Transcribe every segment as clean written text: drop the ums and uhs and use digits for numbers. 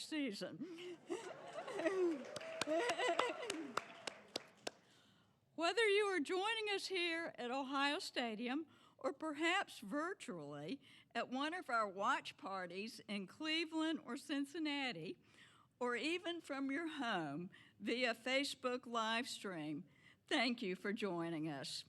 season. Whether you are joining us here at Ohio Stadium or perhaps virtually at one of our watch parties in Cleveland or Cincinnati, or even from your home via Facebook live stream, thank you for joining us.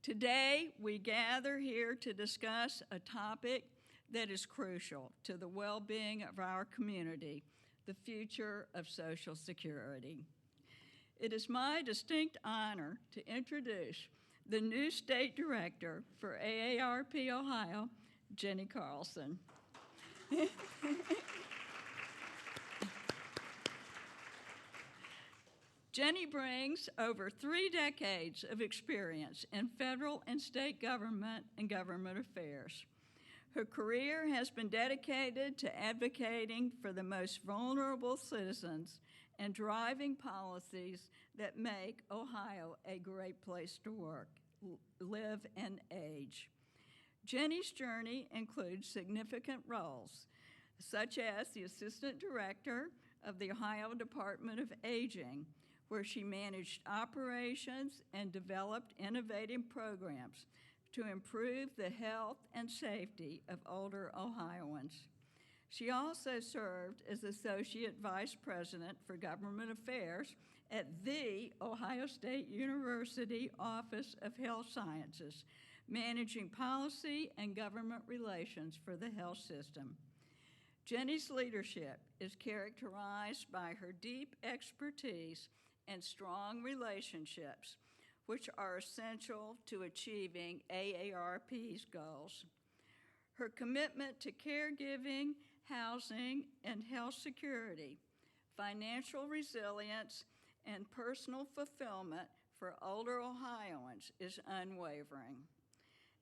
Today, we gather here to discuss a topic that is crucial to the well-being of our community, the future of Social Security. It is my distinct honor to introduce the new State Director for AARP Ohio, Jenny Carlson. Jenny brings over 3 decades of experience in federal and state government and government affairs. Her career has been dedicated to advocating for the most vulnerable citizens and driving policies that make Ohio a great place to work, live, and age. Jenny's journey includes significant roles, such as the Assistant Director of the Ohio Department of Aging, where she managed operations and developed innovative programs to improve the health and safety of older Ohioans. She also served as Associate Vice President for Government Affairs at the Ohio State University Office of Health Sciences, managing policy and government relations for the health system. Jenny's leadership is characterized by her deep expertise and strong relationships, which are essential to achieving AARP's goals. Her commitment to caregiving, housing, and health security, financial resilience, and personal fulfillment for older Ohioans is unwavering.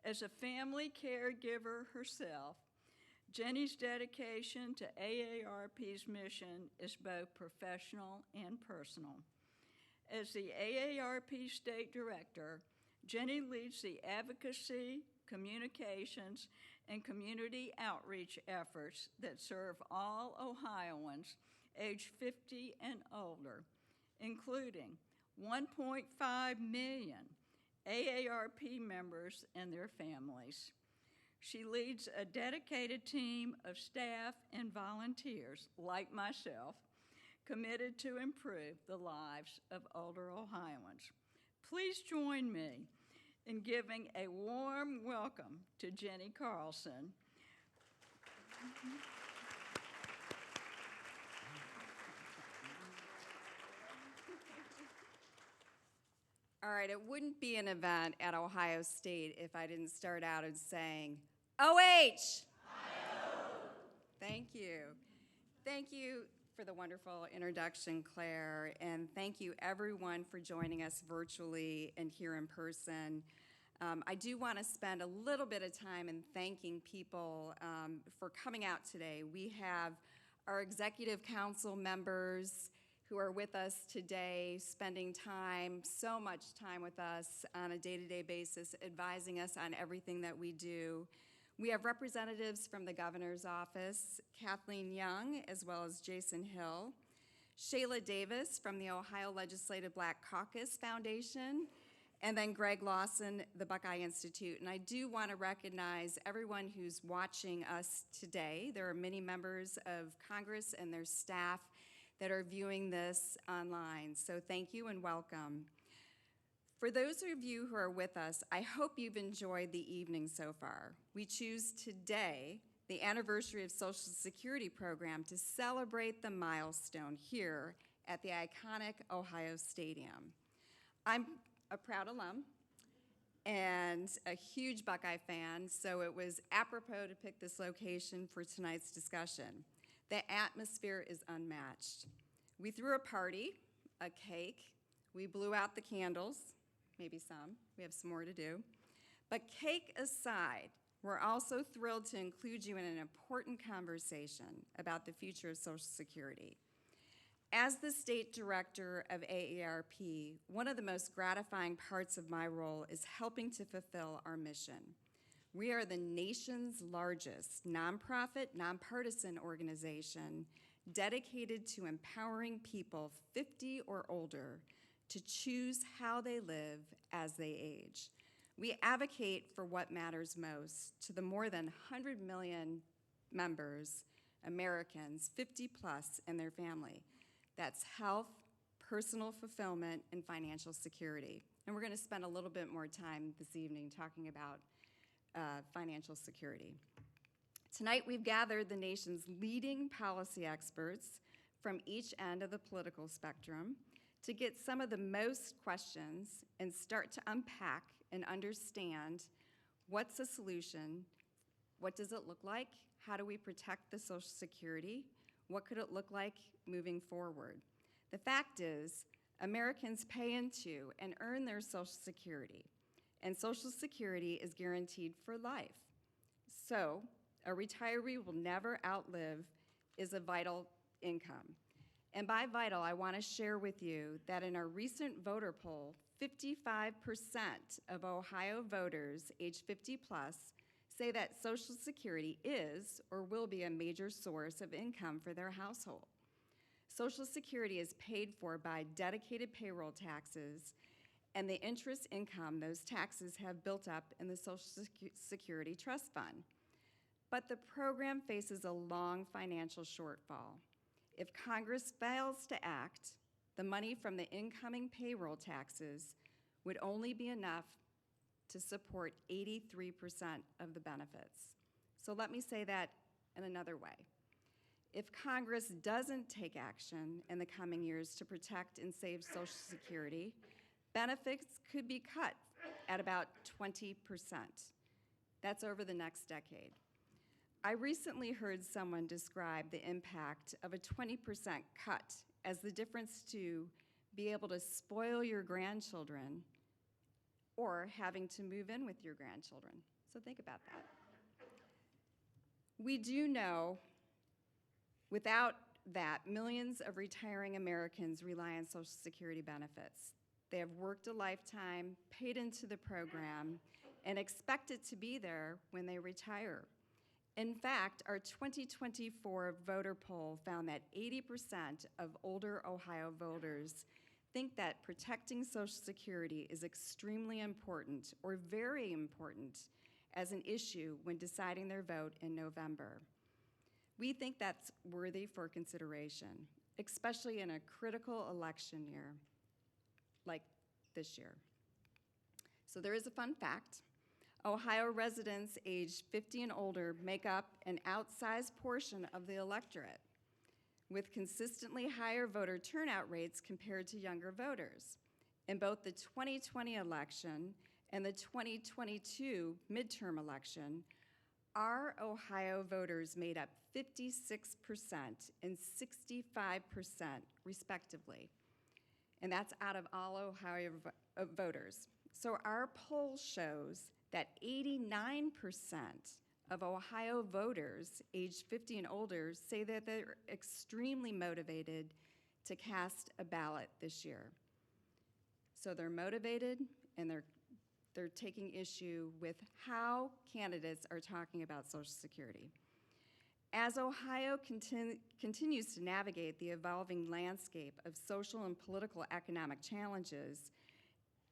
As a family caregiver herself, Jenny's dedication to AARP's mission is both professional and personal. As the AARP State Director, Jenny leads the advocacy, communications, and community outreach efforts that serve all Ohioans age 50 and older, including 1.5 million AARP members and their families. She leads a dedicated team of staff and volunteers, like myself, committed to improve the lives of older Ohioans. Please join me in giving a warm welcome to Jenny Carlson. All right, it wouldn't be an event at Ohio State if I didn't start out as saying, OH! Thank you. Thank you for the wonderful introduction, Claire, and thank you everyone for joining us virtually and here in person. I do want to spend a little bit of time in thanking people for coming out today. We have our Executive Council members who are with us today, spending time, so much time with us on a day-to-day basis, advising us on everything that we do. We have representatives from the Governor's Office, Kathleen Young, as well as Jason Hill, Shayla Davis from the Ohio Legislative Black Caucus Foundation, and then Greg Lawson, the Buckeye Institute. And I do want to recognize everyone who's watching us today. There are many members of Congress and their staff that are viewing this online. So thank you and welcome. For those of you who are with us, I hope you've enjoyed the evening so far. We choose today, the anniversary of Social Security program, to celebrate the milestone here at the iconic Ohio Stadium. I'm a proud alum and a huge Buckeye fan, so it was apropos to pick this location for tonight's discussion. The atmosphere is unmatched. We threw a party, a cake, we blew out the candles, maybe some, we have some more to do. But cake aside, we're also thrilled to include you in an important conversation about the future of Social Security. As the State Director of AARP, one of the most gratifying parts of my role is helping to fulfill our mission. We are the nation's largest nonprofit, nonpartisan organization dedicated to empowering people 50 or older to choose how they live as they age. We advocate for what matters most to the more than 100 million members, Americans, 50 plus, and their family. That's health, personal fulfillment, and financial security. And we're going to spend a little bit more time this evening talking about financial security. Tonight, we've gathered the nation's leading policy experts from each end of the political spectrum to get some of the most questions and start to unpack and understand what's the solution, what does it look like, how do we protect the Social Security, what could it look like moving forward. The fact is, Americans pay into and earn their Social Security, and Social Security is guaranteed for life. So, a retiree will never outlive is a vital income. And by vital, I want to share with you that in our recent voter poll, 55% of Ohio voters age 50 plus say that Social Security is or will be a major source of income for their household. Social Security is paid for by dedicated payroll taxes and the interest income those taxes have built up in the Social Security Trust Fund. But the program faces a long financial shortfall. If Congress fails to act, the money from the incoming payroll taxes would only be enough to support 83% of the benefits. So let me say that in another way. If Congress doesn't take action in the coming years to protect and save Social Security, benefits could be cut at about 20%. That's over the next decade. I recently heard someone describe the impact of a 20% cut as the difference to be able to spoil your grandchildren or having to move in with your grandchildren. So think about that. We do know without that, millions of retiring Americans rely on Social Security benefits. They have worked a lifetime, paid into the program, and expect it to be there when they retire. In fact, our 2024 voter poll found that 80% of older Ohio voters think that protecting Social Security is extremely important or very important as an issue when deciding their vote in November. We think that's worthy for consideration, especially in a critical election year like this year. So there is a fun fact. Ohio residents aged 50 and older make up an outsized portion of the electorate, with consistently higher voter turnout rates compared to younger voters. In both the 2020 election and the 2022 midterm election, our Ohio voters made up 56% and 65% respectively. And that's out of all Ohio voters. So our poll shows that 89% of Ohio voters aged 50 and older say that they're extremely motivated to cast a ballot this year. So they're motivated and they're taking issue with how candidates are talking about Social Security. As Ohio continues to navigate the evolving landscape of social and political economic challenges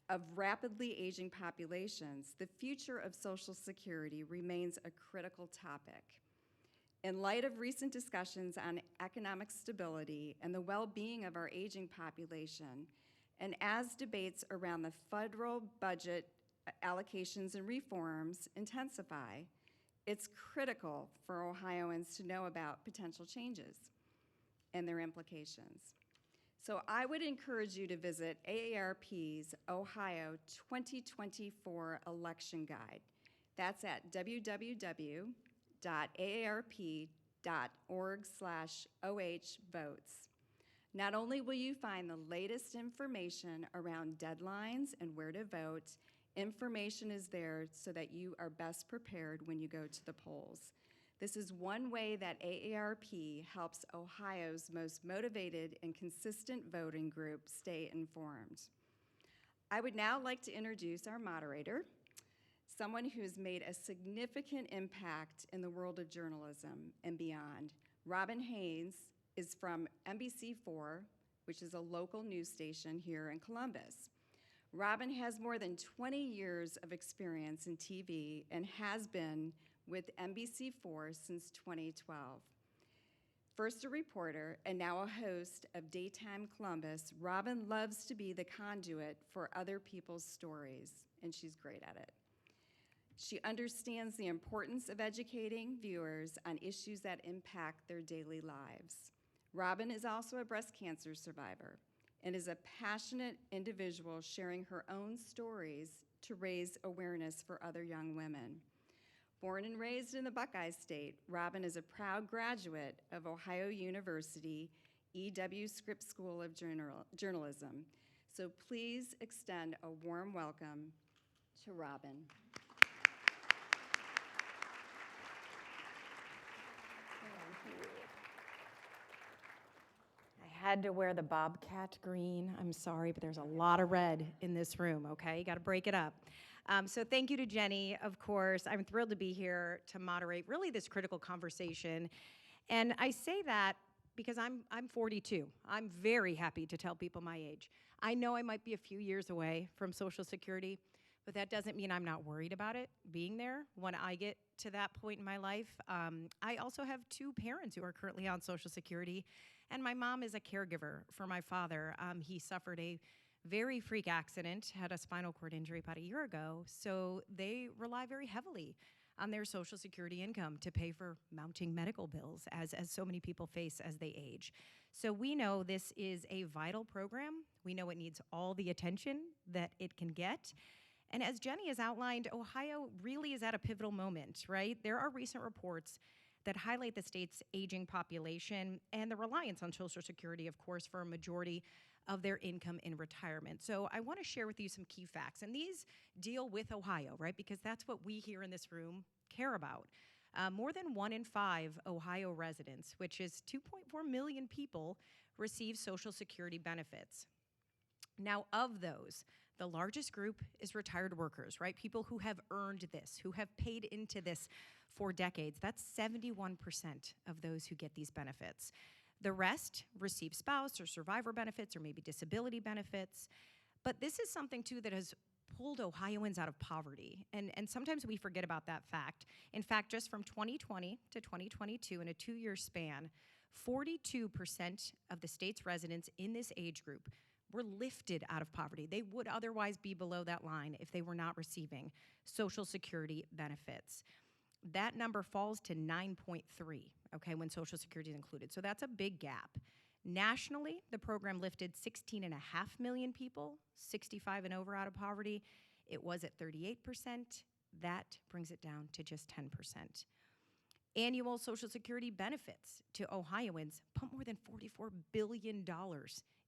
of rapidly aging populations, the future of Social Security remains a critical topic. In light of recent discussions on economic stability and the well-being of our aging population, and as debates around the federal budget allocations and reforms intensify, it's critical for Ohioans to know about potential changes and their implications. So I would encourage you to visit AARP's Ohio 2024 Election Guide. That's at www.aarp.org/ohvotes. Not only will you find the latest information around deadlines and where to vote, information is there so that you are best prepared when you go to the polls. This is one way that AARP helps Ohio's most motivated and consistent voting group stay informed. I would now like to introduce our moderator, someone who has made a significant impact in the world of journalism and beyond. Robyn Haynes is from NBC4, which is a local news station here in Columbus. Robyn has more than 20 years of experience in TV and has been with NBC4 since 2012. First a reporter and now a host of Daytime Columbus, Robyn loves to be the conduit for other people's stories, and she's great at it. She understands the importance of educating viewers on issues that impact their daily lives. Robyn is also a breast cancer survivor and is a passionate individual sharing her own stories to raise awareness for other young women. Born and raised in the Buckeye State, Robyn is a proud graduate of Ohio University E.W. Scripps School of Journalism. So please extend a warm welcome to Robyn. I had to wear the Bobcat green. I'm sorry, but there's a lot of red in this room, okay? You got to break it up. So thank you to Jenny, of course. I'm thrilled to be here to moderate really this critical conversation. And I say that because I'm 42. I'm very happy to tell people my age. I know I might be a few years away from Social Security, but that doesn't mean I'm not worried about it being there when I get to that point in my life. I also have two parents who are currently on Social Security, and my mom is a caregiver for my father. He suffered a very freak accident, had a spinal cord injury about a year ago, so they rely very heavily on their Social Security income to pay for mounting medical bills, as so many people face as they age. So we know this is a vital program. We know it needs all the attention that it can get. And as Jenny has outlined, Ohio really is at a pivotal moment, right? There are recent reports that highlight the state's aging population and the reliance on Social Security, of course, for a majority of their income in retirement. So I want to share with you some key facts, and these deal with Ohio, right? Because that's what we here in this room care about. More than 1 in 5 Ohio residents, which is 2.4 million people, receive Social Security benefits. Now, of those, the largest group is retired workers, right? People who have earned this, who have paid into this for decades. That's 71% of those who get these benefits. The rest receive spouse or survivor benefits or maybe disability benefits. But this is something, too, that has pulled Ohioans out of poverty. And sometimes we forget about that fact. In fact, just from 2020 to 2022, in a 2-year span, 42% of the state's residents in this age group were lifted out of poverty. They would otherwise be below that line if they were not receiving Social Security benefits. That number falls to 9.3, okay, when Social Security is included. So that's a big gap. Nationally, the program lifted 16.5 million people, 65 and over, out of poverty. It was at 38%. That brings it down to just 10%. Annual Social Security benefits to Ohioans pump more than $44 billion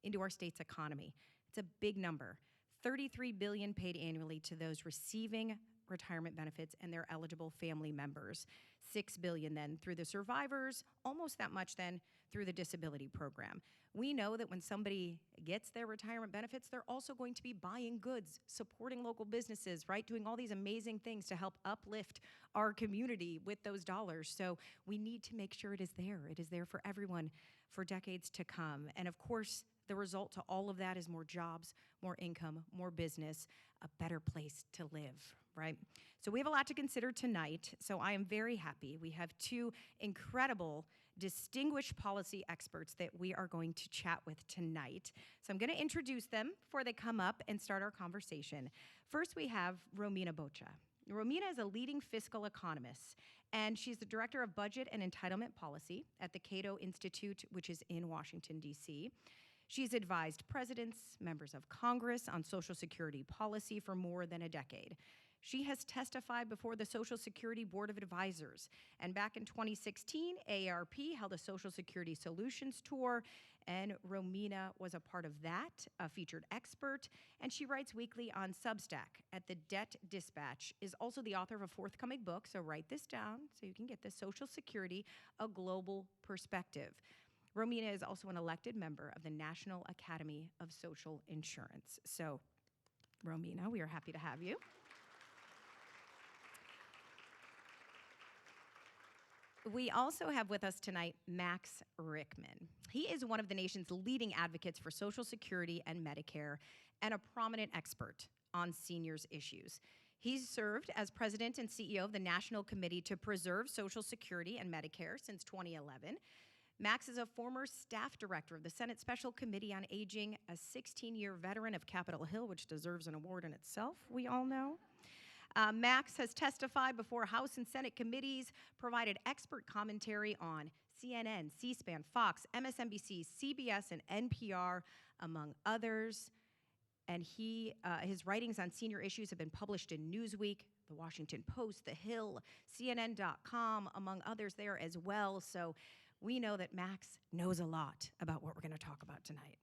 into our state's economy. It's a big number. $33 billion paid annually to those receiving retirement benefits and their eligible family members. $6 billion then through the survivors, almost that much then through the disability program. We know that when somebody gets their retirement benefits, they're also going to be buying goods, supporting local businesses, right? Doing all these amazing things to help uplift our community with those dollars. So we need to make sure it is there. It is there for everyone for decades to come. And of course, the result to all of that is more jobs, more income, more business, a better place to live, right? So we have a lot to consider tonight, so I am very happy. We have two incredible, distinguished policy experts that we are going to chat with tonight. So I'm going to introduce them before they come up and start our conversation. First, we have Romina Boccia. Romina is a leading fiscal economist, and she's the Director of Budget and Entitlement Policy at the Cato Institute, which is in Washington, D.C. She's advised presidents, members of Congress on Social Security policy for more than a decade. She has testified before the Social Security Board of Advisors, and back in 2016, AARP held a Social Security Solutions Tour, and Romina was a part of that, a featured expert, and she writes weekly on Substack at the Debt Dispatch, is also the author of a forthcoming book, so write this down so you can get this, Social Security, A Global Perspective. Romina is also an elected member of the National Academy of Social Insurance. So, Romina, we are happy to have you. We also have with us tonight Max Richtman. He is one of the nation's leading advocates for Social Security and Medicare and a prominent expert on seniors issues. He's served as president and CEO of the National Committee to Preserve Social Security and Medicare since 2011. Max is a former staff director of the Senate Special Committee on Aging, a 16-year veteran of Capitol Hill, which deserves an award in itself, we all know. Max has testified before House and Senate committees, provided expert commentary on CNN, C-SPAN, Fox, MSNBC, CBS, and NPR, among others. And his writings on senior issues have been published in Newsweek, The Washington Post, The Hill, CNN.com, among others there as well. So we know that Max knows a lot about what we're going to talk about tonight.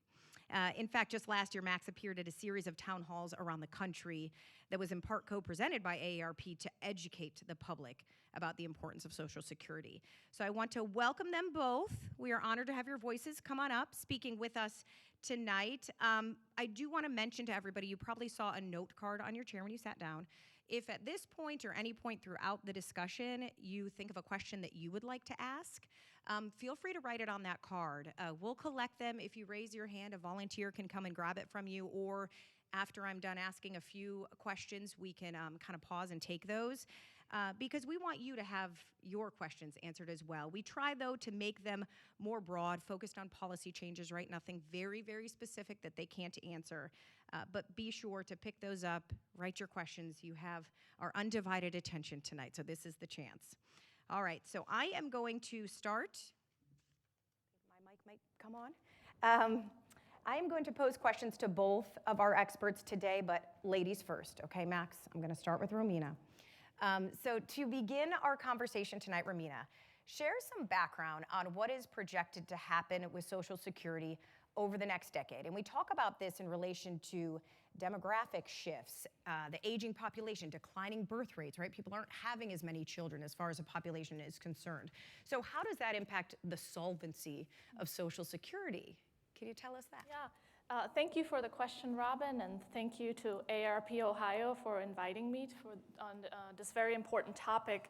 In fact, just last year, Max appeared at a series of town halls around the country that was in part co-presented by AARP to educate the public about the importance of Social Security. So I want to welcome them both. We are honored to have your voices come on up, speaking with us tonight. I do want to mention to everybody, you probably saw a note card on your chair when you sat down. If at this point or any point throughout the discussion you think of a question that you would like to ask, feel free to write it on that card. We'll collect them. If you raise your hand, a volunteer can come and grab it from you, or after I'm done asking a few questions, we can kind of pause and take those. Because we want you to have your questions answered as well. We try, though, to make them more broad, focused on policy changes, right? Nothing very, very specific that they can't answer. But be sure to pick those up, write your questions. You have our undivided attention tonight, so this is the chance. All right, so I am going to start. My mic might come on. I am going to pose questions to both of our experts today, but ladies first. Okay, Max, I'm going to start with Romina. So to begin our conversation tonight, Romina, share some background on what is projected to happen with Social Security over the next decade. And we talk about this in relation to demographic shifts, the aging population, declining birth rates, right? People aren't having as many children as far as a population is concerned. So how does that impact the solvency of Social Security? Can you tell us that? Yeah. Thank you for the question, Robyn, and thank you to AARP Ohio for inviting me on this very important topic.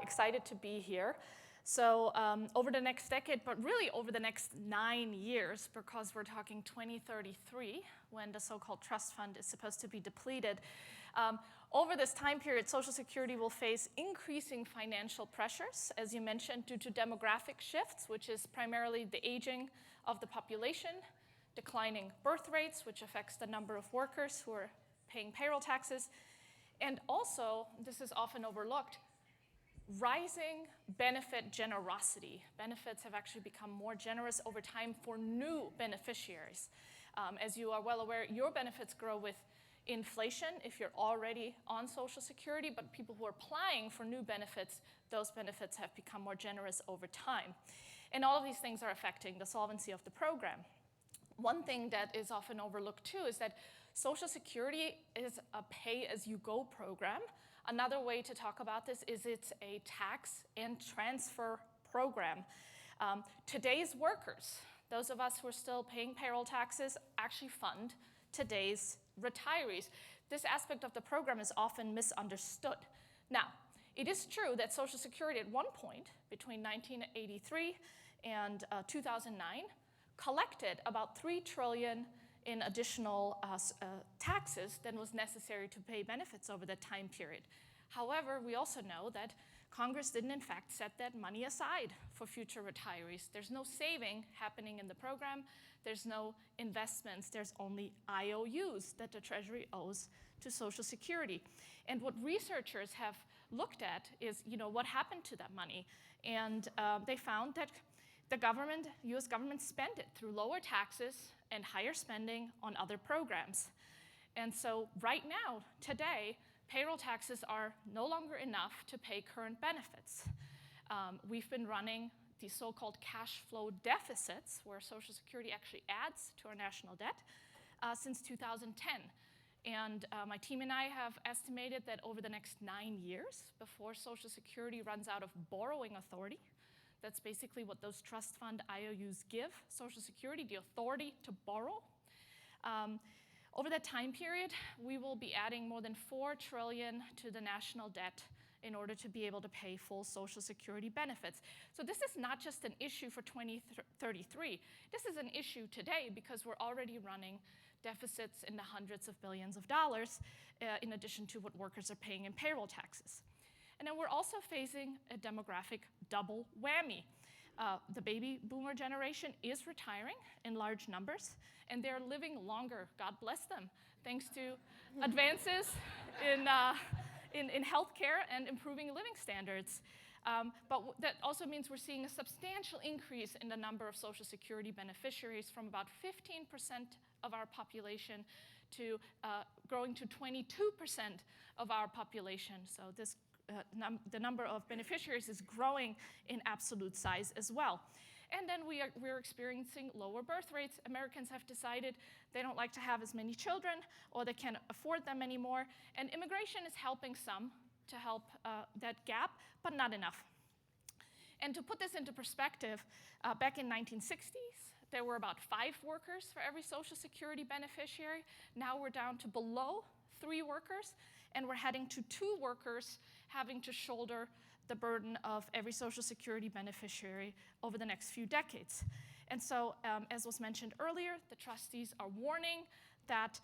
Excited to be here. So over the next decade, but really over the next 9 years, because we're talking 2033, when the so-called trust fund is supposed to be depleted, over this time period, Social Security will face increasing financial pressures, as you mentioned, due to demographic shifts, which is primarily the aging of the population, declining birth rates, which affects the number of workers who are paying payroll taxes, and also, this is often overlooked, rising benefit generosity. Benefits have actually become more generous over time for new beneficiaries. As you are well aware, your benefits grow with inflation if you're already on Social Security, but people who are applying for new benefits, those benefits have become more generous over time. And all of these things are affecting the solvency of the program. One thing that is often overlooked too is that Social Security is a pay-as-you-go program. Another way to talk about this is it's a tax and transfer program. Today's workers, those of us who are still paying payroll taxes, actually fund today's retirees. This aspect of the program is often misunderstood. Now, it is true that Social Security at one point, between 1983 and 2009, collected about $3 trillion in additional taxes than was necessary to pay benefits over that time period. However, we also know that Congress didn't in fact set that money aside for future retirees. There's no saving happening in the program. There's no investments. There's only IOUs that the Treasury owes to Social Security. And what researchers have looked at is, what happened to that money. And they found that the government, US government, spent it through lower taxes and higher spending on other programs. And so right now, today, payroll taxes are no longer enough to pay current benefits. We've been running these so-called cash flow deficits, where Social Security actually adds to our national debt, since 2010. And my team and I have estimated that over the next 9 years, before Social Security runs out of borrowing authority, that's basically what those trust fund IOUs give Social Security, the authority to borrow. Over that time period, we will be adding more than $4 trillion to the national debt in order to be able to pay full Social Security benefits. So this is not just an issue for 2033. This is an issue today because we're already running deficits in the hundreds of billions of dollars in addition to what workers are paying in payroll taxes. And then we're also facing a demographic double whammy. The baby boomer generation is retiring in large numbers, and they're living longer, God bless them, thanks to advances in healthcare and improving living standards. But that also means we're seeing a substantial increase in the number of Social Security beneficiaries from about 15% of our population to growing to 22% of our population. So this the number of beneficiaries is growing in absolute size as well. And then we're experiencing lower birth rates. Americans have decided they don't like to have as many children, or they can't afford them anymore. And immigration is helping some to help that gap, but not enough. And to put this into perspective, back in 1960s, there were about 5 workers for every Social Security beneficiary. Now we're down to below 3 workers, and we're heading to 2 workers having to shoulder the burden of every Social Security beneficiary over the next few decades. And so, as was mentioned earlier, the trustees are warning that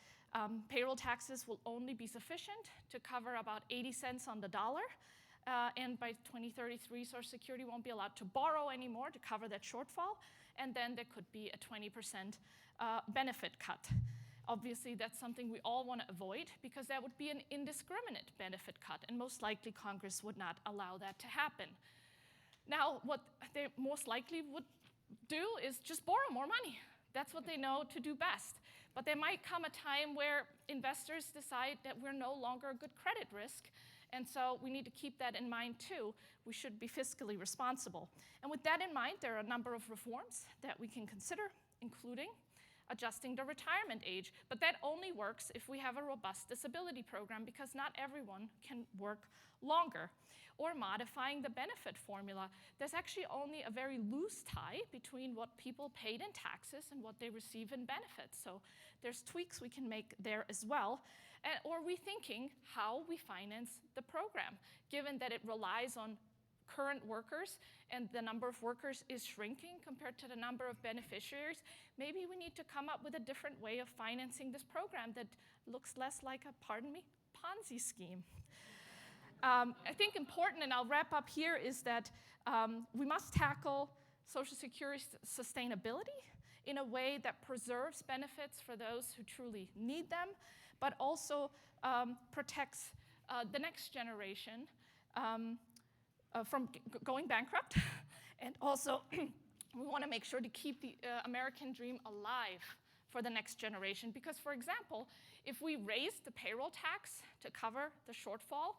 payroll taxes will only be sufficient to cover about 80 cents on the dollar. And by 2033, Social Security won't be allowed to borrow anymore to cover that shortfall. And then there could be a 20% benefit cut. Obviously, that's something we all want to avoid because that would be an indiscriminate benefit cut, and most likely Congress would not allow that to happen. Now, what they most likely would do is just borrow more money. That's what they know to do best. But there might come a time where investors decide that we're no longer a good credit risk, and so we need to keep that in mind too. We should be fiscally responsible. And with that in mind, there are a number of reforms that we can consider, including adjusting the retirement age. But that only works if we have a robust disability program because not everyone can work longer. Or modifying the benefit formula. There's actually only a very loose tie between what people paid in taxes and what they receive in benefits. So there's tweaks we can make there as well. Or rethinking how we finance the program, given that it relies on current workers and the number of workers is shrinking compared to the number of beneficiaries. Maybe we need to come up with a different way of financing this program that looks less like a, pardon me, Ponzi scheme. I think important, and I'll wrap up here, is that we must tackle Social Security sustainability in a way that preserves benefits for those who truly need them, but also protects the next generation from going bankrupt. And also, we want to make sure to keep the American dream alive for the next generation. Because, for example, if we raise the payroll tax to cover the shortfall,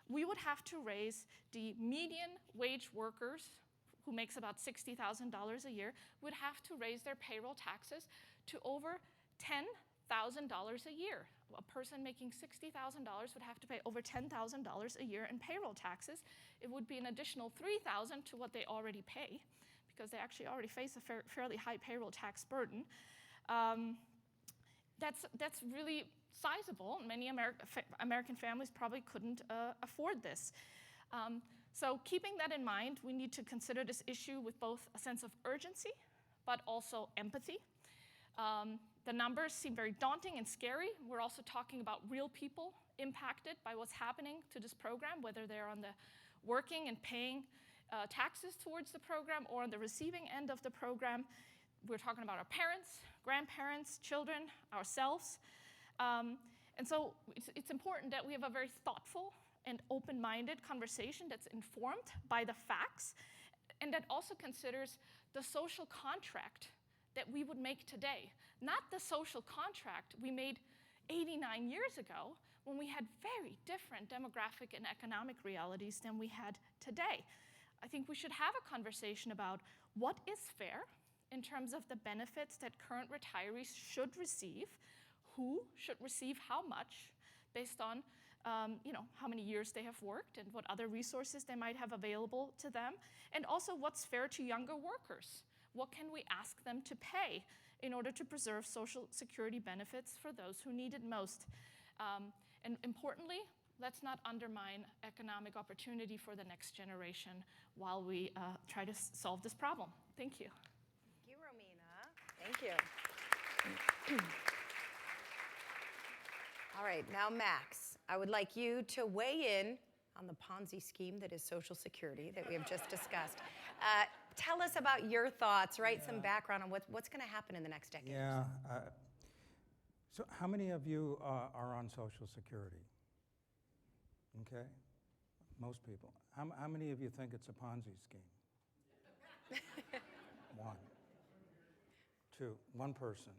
we would have to raise the median wage workers, who makes about $60,000 a year, would have to raise their payroll taxes to over $10,000 a year. A person making $60,000 would have to pay over $10,000 a year in payroll taxes. It would be an additional $3,000 to what they already pay, because they actually already face a fairly high payroll tax burden. That's really sizable. Many American families probably couldn't afford this. So keeping that in mind, we need to consider this issue with both a sense of urgency, but also empathy. The numbers seem very daunting and scary. We're also talking about real people impacted by what's happening to this program, whether they're on the working and paying taxes towards the program or on the receiving end of the program. We're talking about our parents, grandparents, children, ourselves. And so it's important that we have a very thoughtful and open-minded conversation that's informed by the facts, and that also considers the social contract that we would make today, not the social contract we made 89 years ago when we had very different demographic and economic realities than we had today. I think we should have a conversation about what is fair in terms of the benefits that current retirees should receive, who should receive how much based on how many years they have worked and what other resources they might have available to them, and also what's fair to younger workers. What can we ask them to pay in order to preserve Social Security benefits for those who need it most? And importantly, let's not undermine economic opportunity for the next generation while we try to solve this problem. Thank you. Thank you, Romina. Thank you. All right, now Max, I would like you to weigh in on the Ponzi scheme that is Social Security that we have just discussed. Tell us about your thoughts, right? Some background on what's going to happen in the next decade. Yeah. So how many of you are on Social Security? Okay, most people. How many of you think it's a Ponzi scheme? One. Two. One person.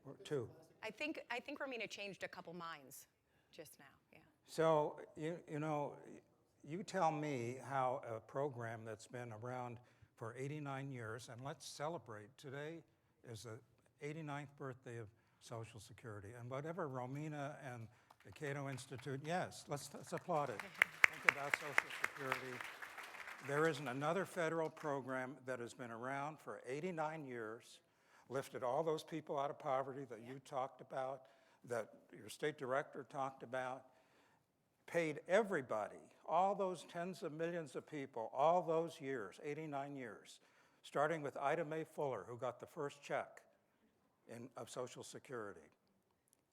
Or two. I think Romina changed a couple minds just now. Yeah. So you tell me how a program that's been around for 89 years, and let's celebrate. Today is the 89th birthday of Social Security, and whatever Romina and the Cato Institute, yes, let's applaud it. Think about Social Security. There isn't another federal program that has been around for 89 years, lifted all those people out of poverty that you talked about, that your state director talked about, paid everybody, all those tens of millions of people, all those years, 89 years, starting with Ida Mae Fuller, who got the first check of Social Security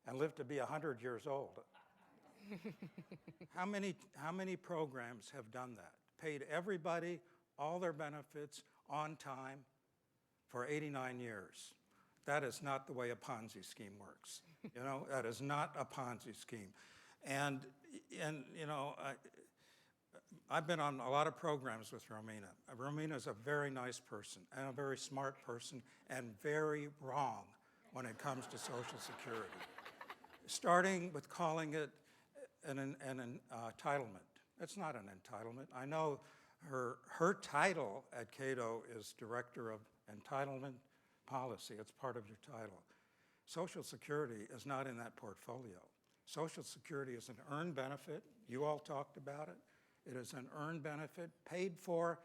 and lived to be 100 years old. How many programs have done that? Paid everybody all their benefits on time for 89 years. That is not the way a Ponzi scheme works. That is not a Ponzi scheme. And I've been on a lot of programs with Romina. Romina is a very nice person and a very smart person and very wrong when it comes to Social Security. Starting with calling it an entitlement. It's not an entitlement. I know her title at Cato is Director of Entitlement Policy. It's part of your title. Social Security is not in that portfolio. Social Security is an earned benefit. You all talked about it. It is an earned benefit paid for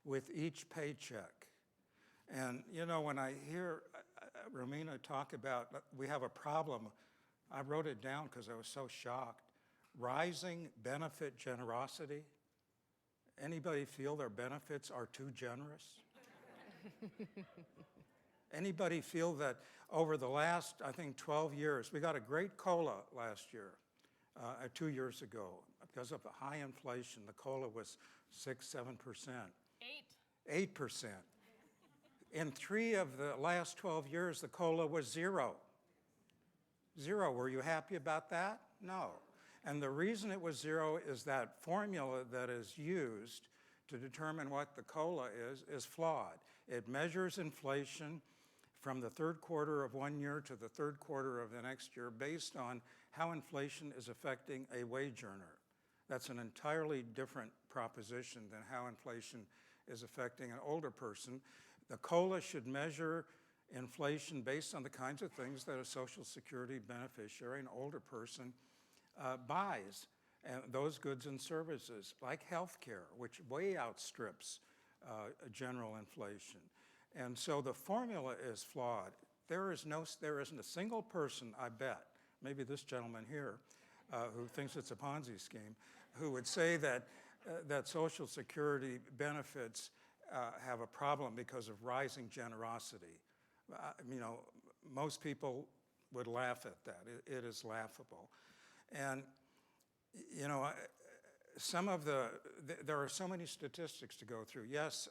with each paycheck. And when I hear Romina talk about we have a problem, I wrote it down because I was so shocked. Rising benefit generosity. Anybody feel their benefits are too generous? Anybody feel that over the last, I think, 12 years, we got a great COLA last year, 2 years ago. Because of the high inflation, the COLA was 6-7%. 8%. In 3 of the last 12 years, the COLA was 0. 0. Were you happy about that? No. And the reason it was 0 is that formula that is used to determine what the COLA is flawed. It measures inflation from the third quarter of one year to the third quarter of the next year based on how inflation is affecting a wage earner. That's an entirely different proposition than how inflation is affecting an older person. The COLA should measure inflation based on the kinds of things that a Social Security beneficiary, an older person, buys, and those goods and services, like health care, which way outstrips general inflation. And so the formula is flawed. There isn't a single person, I bet, maybe this gentleman here, who thinks it's a Ponzi scheme, who would say that Social Security benefits have a problem because of rising generosity. Most people would laugh at that. It is laughable. And, there are so many statistics to go through. Yes,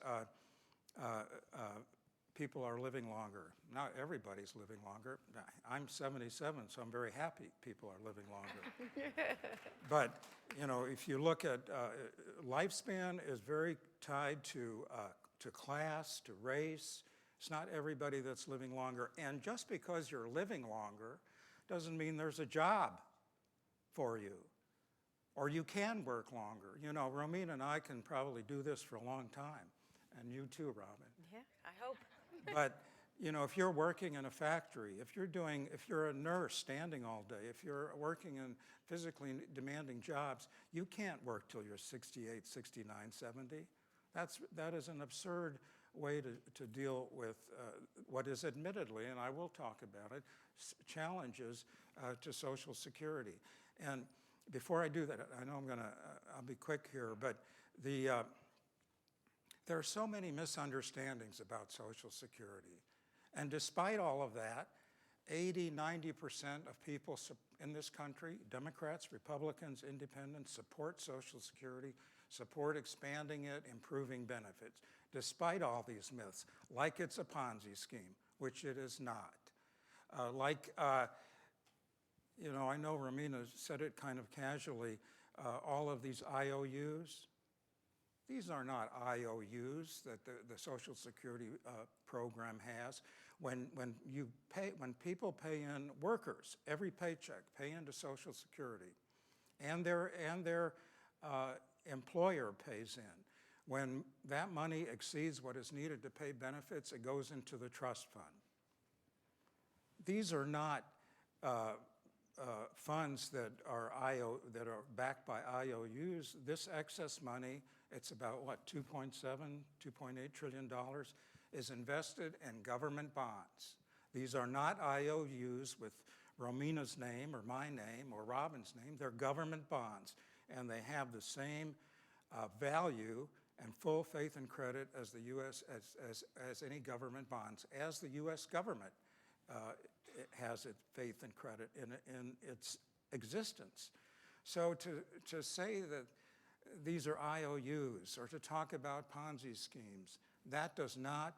people are living longer. Not everybody's living longer. I'm 77, so I'm very happy people are living longer. But, if you look at lifespan is very tied to class, to race. It's not everybody that's living longer. And just because you're living longer doesn't mean there's a job for you, or you can work longer. Romina and I can probably do this for a long time, and you too, Robyn. Yeah, I hope. But, if you're working in a factory, if you're a nurse standing all day, if you're working in physically demanding jobs, you can't work till you're 68, 69, 70. That is an absurd way to deal with what is admittedly, and I will talk about it, challenges to Social Security. And before I do that, I know I'll be quick here, but there are so many misunderstandings about Social Security. And despite all of that, 80–90% of people in this country, Democrats, Republicans, Independents, support Social Security, support expanding it, improving benefits, despite all these myths, like it's a Ponzi scheme, which it is not. I know Romina said it kind of casually, all of these IOUs. These are not IOUs that the Social Security program has. When people pay in, workers, every paycheck pay into Social Security, and their employer pays in. When that money exceeds what is needed to pay benefits, it goes into the trust fund. These are not funds that are backed by IOUs. This excess money, it's about what, $2.7, $2.8 trillion, is invested in government bonds. These are not IOUs with Romina's name or my name or Robyn's name. They're government bonds, and they have the same value and full faith and credit as the U.S. as any government bonds, as the U.S. government has its faith and credit in its existence. So to say that these are IOUs or to talk about Ponzi schemes, that does not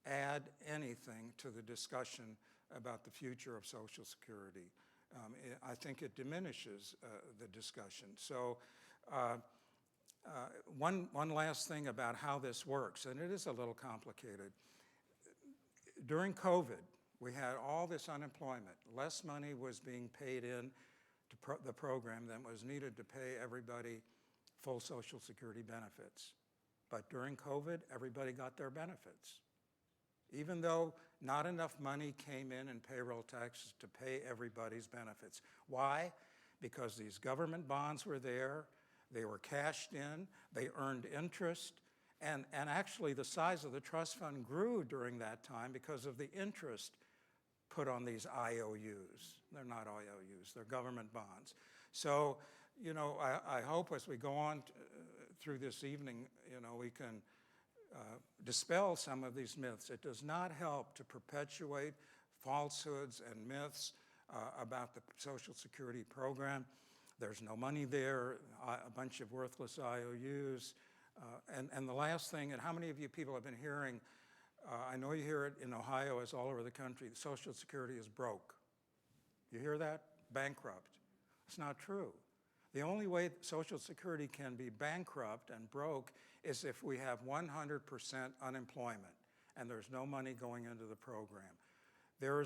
add anything to the discussion about the future of Social Security. I think it diminishes the discussion. So one last thing about how this works, and it is a little complicated. During COVID, we had all this unemployment. Less money was being paid in to the program than was needed to pay everybody full Social Security benefits. But during COVID, everybody got their benefits, even though not enough money came in payroll taxes to pay everybody's benefits. Why? Because these government bonds were there, they were cashed in, they earned interest, and actually the size of the trust fund grew during that time because of the interest put on these IOUs. They're not IOUs, they're government bonds. So, I hope as we go on through this evening, we can dispel some of these myths. It does not help to perpetuate falsehoods and myths about the Social Security program. There's no money there, a bunch of worthless IOUs. And the last thing, and how many of you people have been hearing, I know you hear it in Ohio as all over the country, Social Security is broke. You hear that? Bankrupt. It's not true. The only way Social Security can be bankrupt and broke is if we have 100% unemployment and there's no money going into the program. There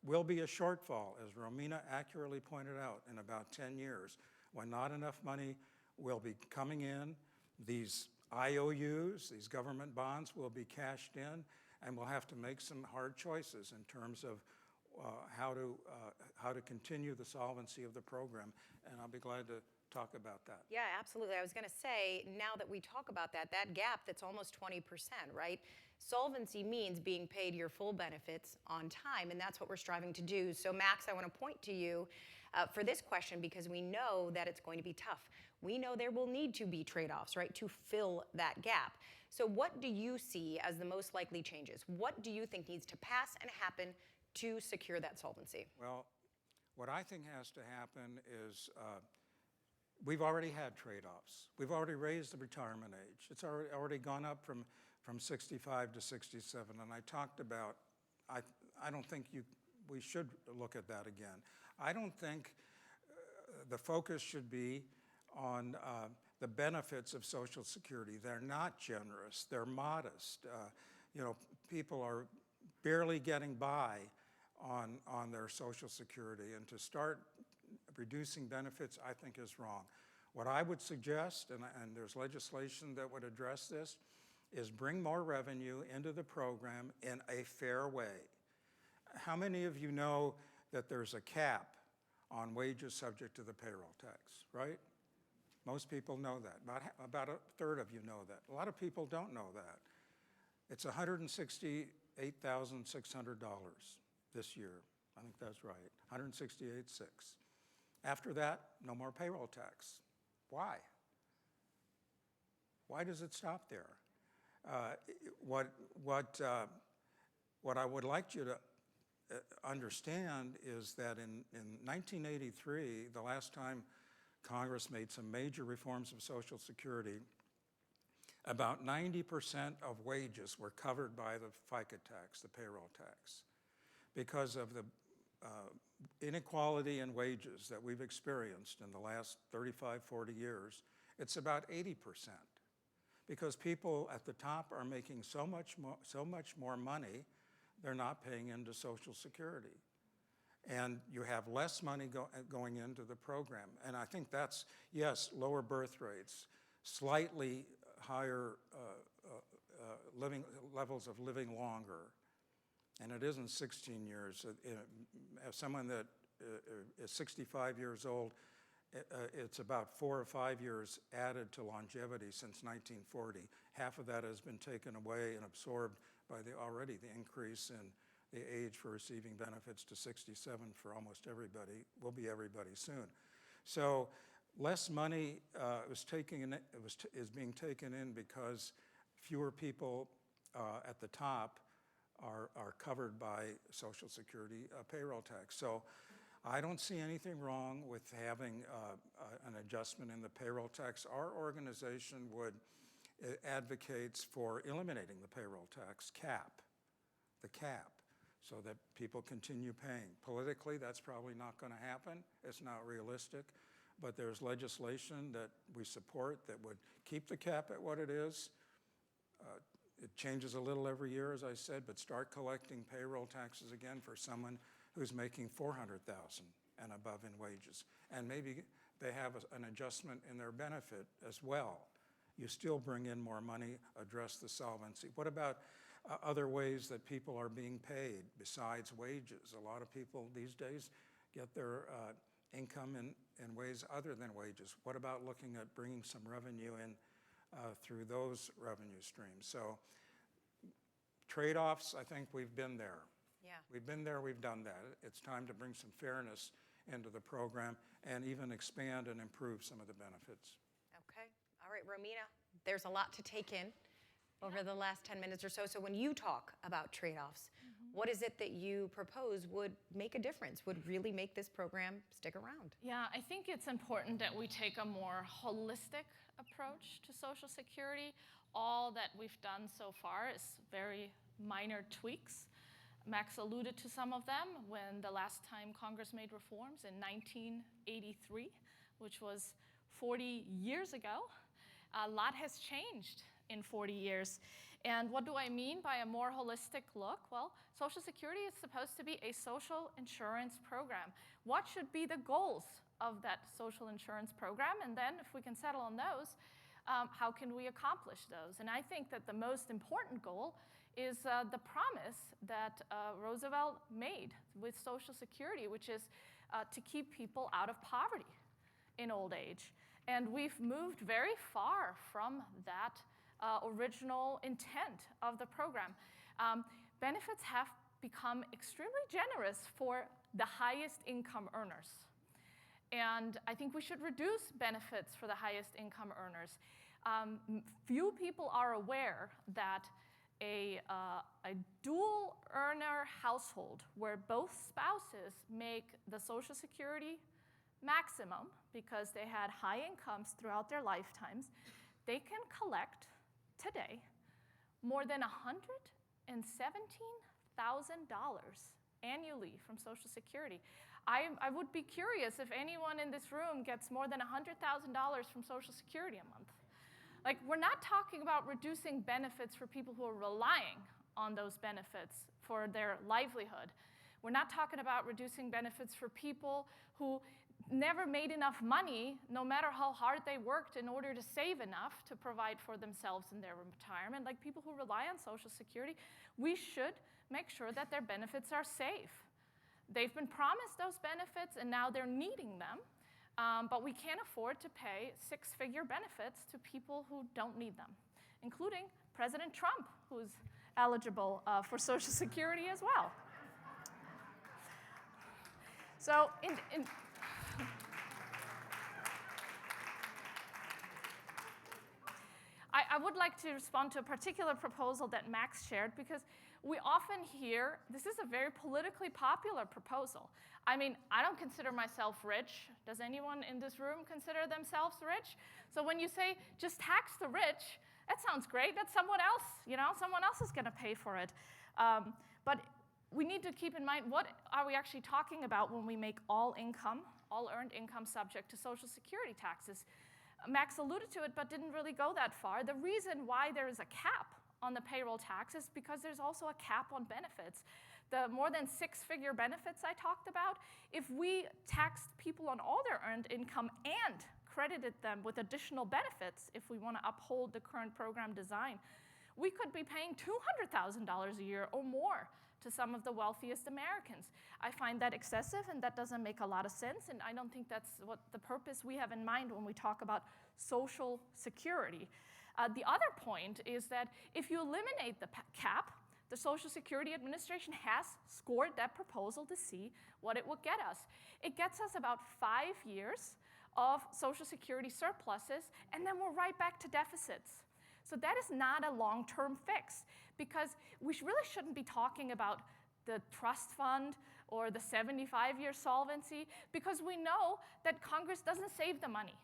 will be a shortfall, as Romina accurately pointed out, in about 10 years, when not enough money will be coming in. These IOUs, these government bonds, will be cashed in, and we'll have to make some hard choices in terms of how to continue the solvency of the program, and I'll be glad to talk about that. Yeah, absolutely. I was going to say, now that we talk about that gap that's almost 20%, right? Solvency means being paid your full benefits on time, and that's what we're striving to do. So Max, I want to point to you for this question because we know that it's going to be tough. We know there will need to be trade-offs, right, to fill that gap. So what do you see as the most likely changes? What do you think needs to pass and happen to secure that solvency? Well, what I think has to happen is we've already had trade-offs. We've already raised the retirement age. It's already gone up from 65 to 67, and I talked about, I don't think we should look at that again. I don't think the focus should be on the benefits of Social Security. They're not generous, they're modest. People are barely getting by on their Social Security, and to start reducing benefits, I think is wrong. What I would suggest, and there's legislation that would address this, is bring more revenue into the program in a fair way. How many of you know that there's a cap on wages subject to the payroll tax, right? Most people know that. About a third of you know that. A lot of people don't know that. It's $168,600 this year. I think that's right, $168,600. After that, no more payroll tax. Why? Why does it stop there? What I would like you to understand is that in 1983, the last time Congress made some major reforms of Social Security, about 90% of wages were covered by the FICA tax, the payroll tax. Because of the inequality in wages that we've experienced in the last 35, 40 years, it's about 80%. Because people at the top are making so much more money, they're not paying into Social Security. And you have less money going into the program. And I think that's, yes, lower birth rates, slightly higher living levels of living longer. And it isn't 16 years. As someone that is 65 years old, it's about 4 or 5 years added to longevity since 1940. Half of that has been taken away and absorbed by the increase in the age for receiving benefits to 67 for almost everybody, will be everybody soon. So less money is being taken in because fewer people at the top are covered by Social Security payroll tax. So I don't see anything wrong with having an adjustment in the payroll tax. Our organization advocates for eliminating the payroll tax the cap, so that people continue paying. Politically, that's probably not going to happen. It's not realistic, but there's legislation that we support that would keep the cap at what it is. It changes a little every year, as I said, but start collecting payroll taxes again for someone who's making $400,000 and above in wages. And maybe they have an adjustment in their benefit as well. You still bring in more money, address the solvency. What about other ways that people are being paid besides wages? A lot of people these days get their income in ways other than wages. What about looking at bringing some revenue in through those revenue streams? So trade-offs, I think we've been there. Yeah. We've been there, we've done that. It's time to bring some fairness into the program and even expand and improve some of the benefits. Okay. All right, Romina, there's a lot to take in over the last 10 minutes or so. So when you talk about trade-offs, what is it that you propose would make a difference, would really make this program stick around? Yeah, I think it's important that we take a more holistic approach to Social Security. All that we've done so far is very minor tweaks. Max alluded to some of them when the last time Congress made reforms in 1983, which was 40 years ago. A lot has changed in 40 years. And what do I mean by a more holistic look? Well, Social Security is supposed to be a social insurance program. What should be the goals of that social insurance program? And then if we can settle on those, how can we accomplish those? And I think that the most important goal is the promise that Roosevelt made with Social Security, which is to keep people out of poverty in old age. And we've moved very far from that original intent of the program. Benefits have become extremely generous for the highest income earners. And I think we should reduce benefits for the highest income earners. Few people are aware that a dual earner household where both spouses make the Social Security maximum because they had high incomes throughout their lifetimes, they can collect today more than $117,000 annually from Social Security. I would be curious if anyone in this room gets more than $100,000 from Social Security a month. Like, we're not talking about reducing benefits for people who are relying on those benefits for their livelihood. We're not talking about reducing benefits for people who never made enough money, no matter how hard they worked, in order to save enough to provide for themselves in their retirement. Like people who rely on Social Security, we should make sure that their benefits are safe. They've been promised those benefits, and now they're needing them. But we can't afford to pay six-figure benefits to people who don't need them, including President Trump, who's eligible for Social Security as well. So I would like to respond to a particular proposal that Max shared, because we often hear this is a very politically popular proposal. I mean, I don't consider myself rich. Does anyone in this room consider themselves rich? So when you say just tax the rich, that sounds great. That's someone else, someone else is going to pay for it. But we need to keep in mind, what are we actually talking about when we make all earned income subject to Social Security taxes? Max alluded to it, but didn't really go that far. The reason why there is a cap on the payroll tax is because there's also a cap on benefits. The more than six-figure benefits I talked about, if we taxed people on all their earned income and credited them with additional benefits, if we want to uphold the current program design, we could be paying $200,000 a year or more to some of the wealthiest Americans. I find that excessive, and that doesn't make a lot of sense, and I don't think that's what the purpose we have in mind when we talk about Social Security. The other point is that if you eliminate the cap, the Social Security Administration has scored that proposal to see what it would get us. It gets us about 5 years of Social Security surpluses, and then we're right back to deficits. So that is not a long-term fix, because we really shouldn't be talking about the trust fund or the 75-year solvency, because we know that Congress doesn't save the money.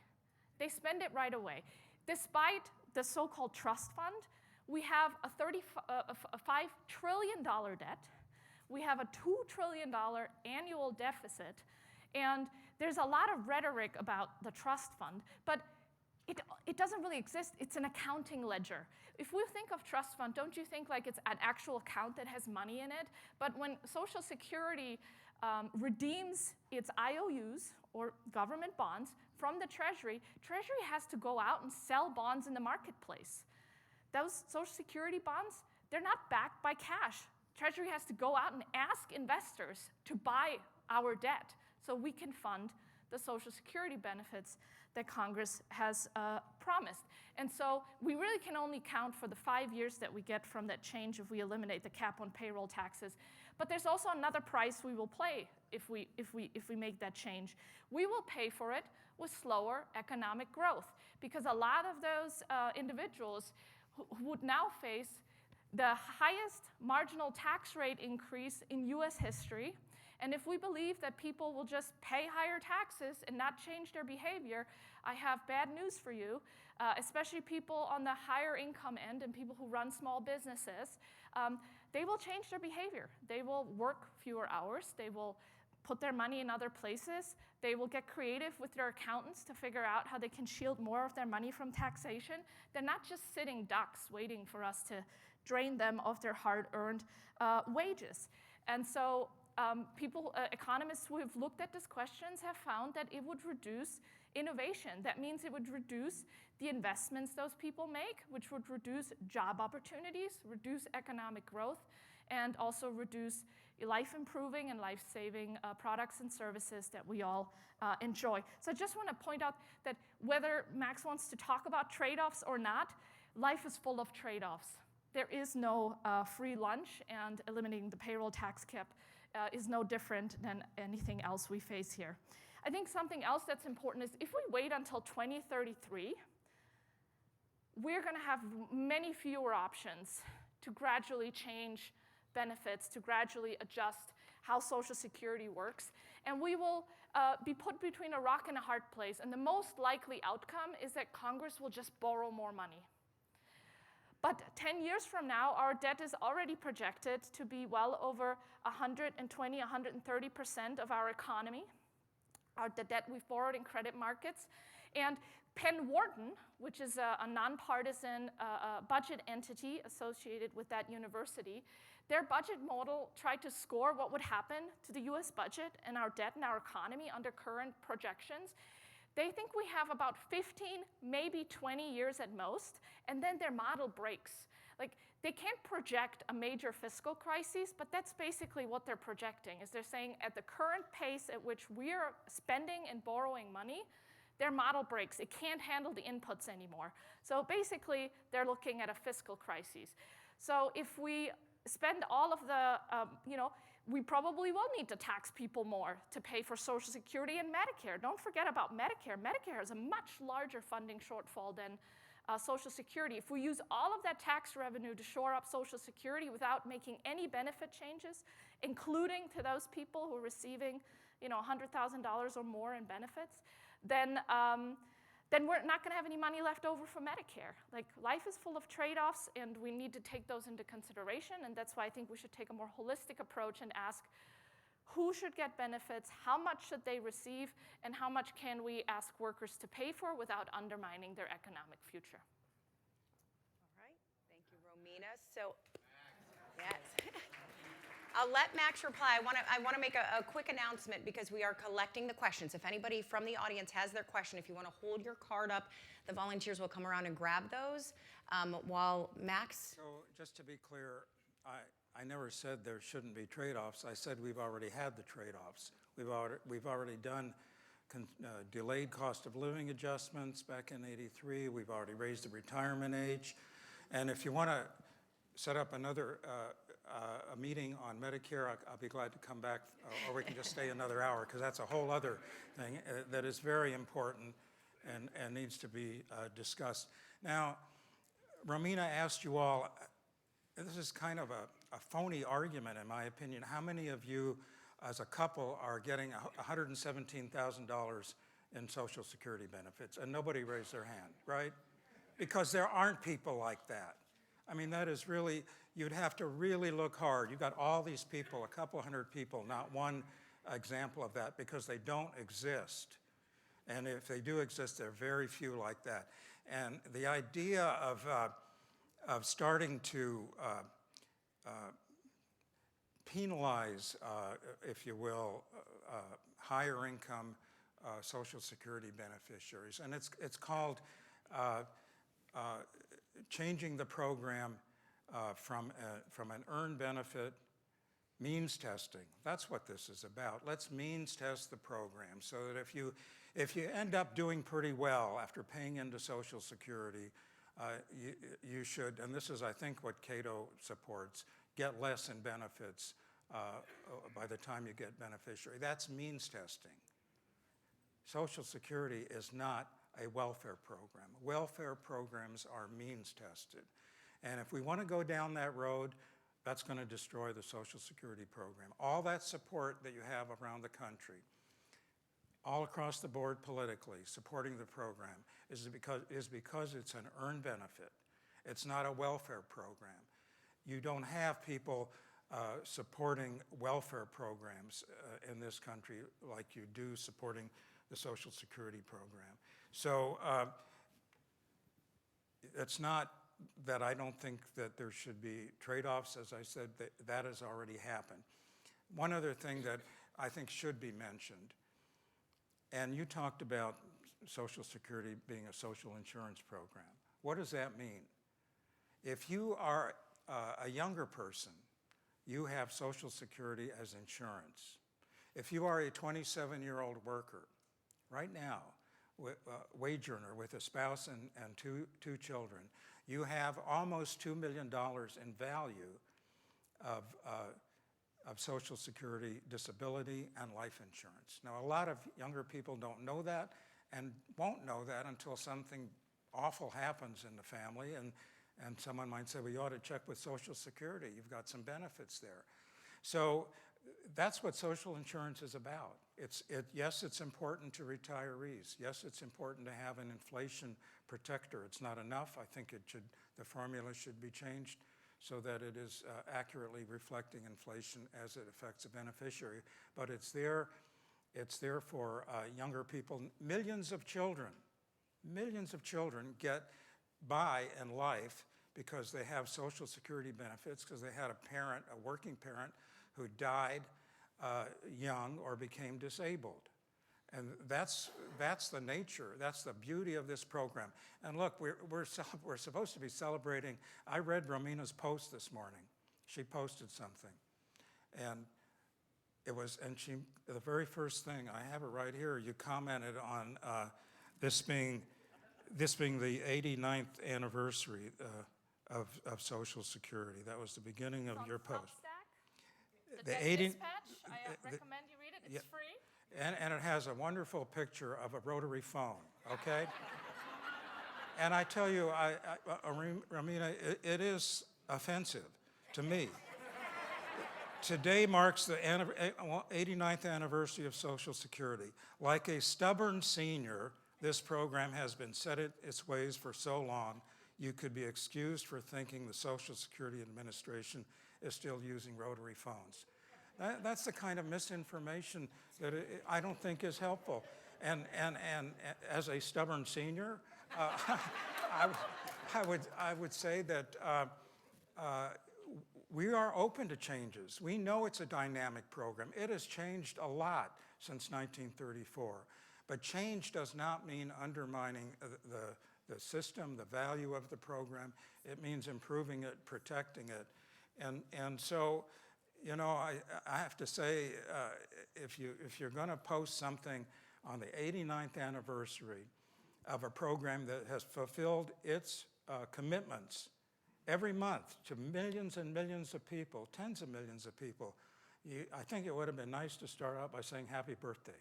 They spend it right away. Despite the so-called trust fund, we have a $5 trillion debt. We have a $2 trillion annual deficit. And there's a lot of rhetoric about the trust fund, but it doesn't really exist. It's an accounting ledger. If we think of trust fund, don't you think like it's an actual account that has money in it? But when Social Security redeems its IOUs, or government bonds, from the Treasury, Treasury has to go out and sell bonds in the marketplace. Those Social Security bonds, they're not backed by cash. Treasury has to go out and ask investors to buy our debt so we can fund the Social Security benefits that Congress has promised. And so we really can only count for the 5 years that we get from that change if we eliminate the cap on payroll taxes. But there's also another price we will pay if we make that change. We will pay for it with slower economic growth, because a lot of those individuals who would now face the highest marginal tax rate increase in US history. And if we believe that people will just pay higher taxes and not change their behavior, I have bad news for you, especially people on the higher income end and people who run small businesses. They will change their behavior. They will work fewer hours. They will put their money in other places. They will get creative with their accountants to figure out how they can shield more of their money from taxation. They're not just sitting ducks waiting for us to drain them of their hard-earned wages. And so economists who have looked at these questions have found that it would reduce innovation. That means it would reduce the investments those people make, which would reduce job opportunities, reduce economic growth, and also reduce life-improving and life-saving products and services that we all enjoy. So I just want to point out that whether Max wants to talk about trade-offs or not, life is full of trade-offs. There is no free lunch, and eliminating the payroll tax cap is no different than anything else we face here. I think something else that's important is if we wait until 2033, we're going to have many fewer options to gradually change benefits, to gradually adjust how Social Security works. And we will be put between a rock and a hard place. And the most likely outcome is that Congress will just borrow more money. But 10 years from now, our debt is already projected to be well over 120, 130% of our economy, the debt we've borrowed in credit markets. And Penn Wharton, which is a nonpartisan budget entity associated with that university, their budget model tried to score what would happen to the US budget and our debt and our economy under current projections. They think we have about 15, maybe 20 years at most, and then their model breaks. Like, they can't project a major fiscal crisis, but that's basically what they're projecting, is they're saying at the current pace at which we're spending and borrowing money, their model breaks. It can't handle the inputs anymore. So basically, they're looking at a fiscal crisis. So if we spend all of the, we probably will need to tax people more to pay for Social Security and Medicare. Don't forget about Medicare. Medicare has a much larger funding shortfall than Social Security. If we use all of that tax revenue to shore up Social Security without making any benefit changes, including to those people who are receiving, $100,000 or more in benefits, then we're not going to have any money left over for Medicare. Like, life is full of trade-offs, and we need to take those into consideration, and that's why I think we should take a more holistic approach and ask who should get benefits, how much should they receive, and how much can we ask workers to pay for without undermining their economic future. All right, thank you, Romina. So, yes. I'll let Max reply. I want to make a quick announcement because we are collecting the questions. If anybody from the audience has their question, if you want to hold your card up, the volunteers will come around and grab those while Max. So just to be clear, I never said there shouldn't be trade-offs. I said we've already had the trade-offs. We've already done delayed cost of living adjustments back in '83. We've already raised the retirement age. And if you want to set up another a meeting on Medicare, I'll be glad to come back, or we can just stay another hour, because that's a whole other thing that is very important and needs to be discussed. Now, Romina asked you all, this is kind of a phony argument, in my opinion. How many of you, as a couple, are getting $117,000 in Social Security benefits? And nobody raised their hand, right? Because there aren't people like that. I mean, that is really, you'd have to really look hard. You've got all these people, a couple hundred people, not one example of that, because they don't exist. And if they do exist, there are very few like that. And the idea of starting to penalize, if you will, higher income Social Security beneficiaries, and it's called changing the program from an earned benefit means testing. That's what this is about. Let's means test the program so that if you end up doing pretty well after paying into Social Security, you should, and this is, I think, what Cato supports, get less in benefits by the time you get beneficiary. That's means testing. Social Security is not a welfare program. Welfare programs are means tested. And if we want to go down that road, that's going to destroy the Social Security program. All that support that you have around the country, all across the board politically, supporting the program is because it's an earned benefit. It's not a welfare program. You don't have people supporting welfare programs in this country like you do supporting the Social Security program. So it's not that I don't think that there should be trade-offs. As I said, that has already happened. One other thing that I think should be mentioned, and you talked about Social Security being a social insurance program. What does that mean? If you are a younger person, you have Social Security as insurance. If you are a 27-year-old worker, right now, wage earner with a spouse and two children, you have almost $2 million in value of Social Security disability and life insurance. Now, a lot of younger people don't know that and won't know that until something awful happens in the family, and someone might say, well, you ought to check with Social Security. You've got some benefits there. So that's what social insurance is about. Yes, it's important to retirees. Yes, it's important to have an inflation protector. It's not enough. I think the formula should be changed so that it is accurately reflecting inflation as it affects a beneficiary. But it's there for younger people. Millions of children get by in life because they have Social Security benefits, because they had a working parent who died young or became disabled. And that's the nature, that's the beauty of this program. And look, we're supposed to be celebrating. I read Romina's post this morning. She posted something. And the very first thing, I have it right here, you commented on this being the 89th anniversary of Social Security. That was the beginning of your post. Substack, the Dispatch. I recommend you read it. It's free. And it has a wonderful picture of a rotary phone, okay? And I tell you, Romina, it is offensive to me. Today marks the 89th anniversary of Social Security. Like a stubborn senior, this program has been set in its ways for so long, you could be excused for thinking the Social Security Administration is still using rotary phones. That's the kind of misinformation that I don't think is helpful. And as a stubborn senior, I would say that we are open to changes. We know it's a dynamic program. It has changed a lot since 1934. But change does not mean undermining the system, the value of the program. It means improving it, protecting it. And so, you know, I have to say, if you're going to post something on the 89th anniversary of a program that has fulfilled its commitments every month to millions and millions of people, tens of millions of people, I think it would have been nice to start out by saying happy birthday.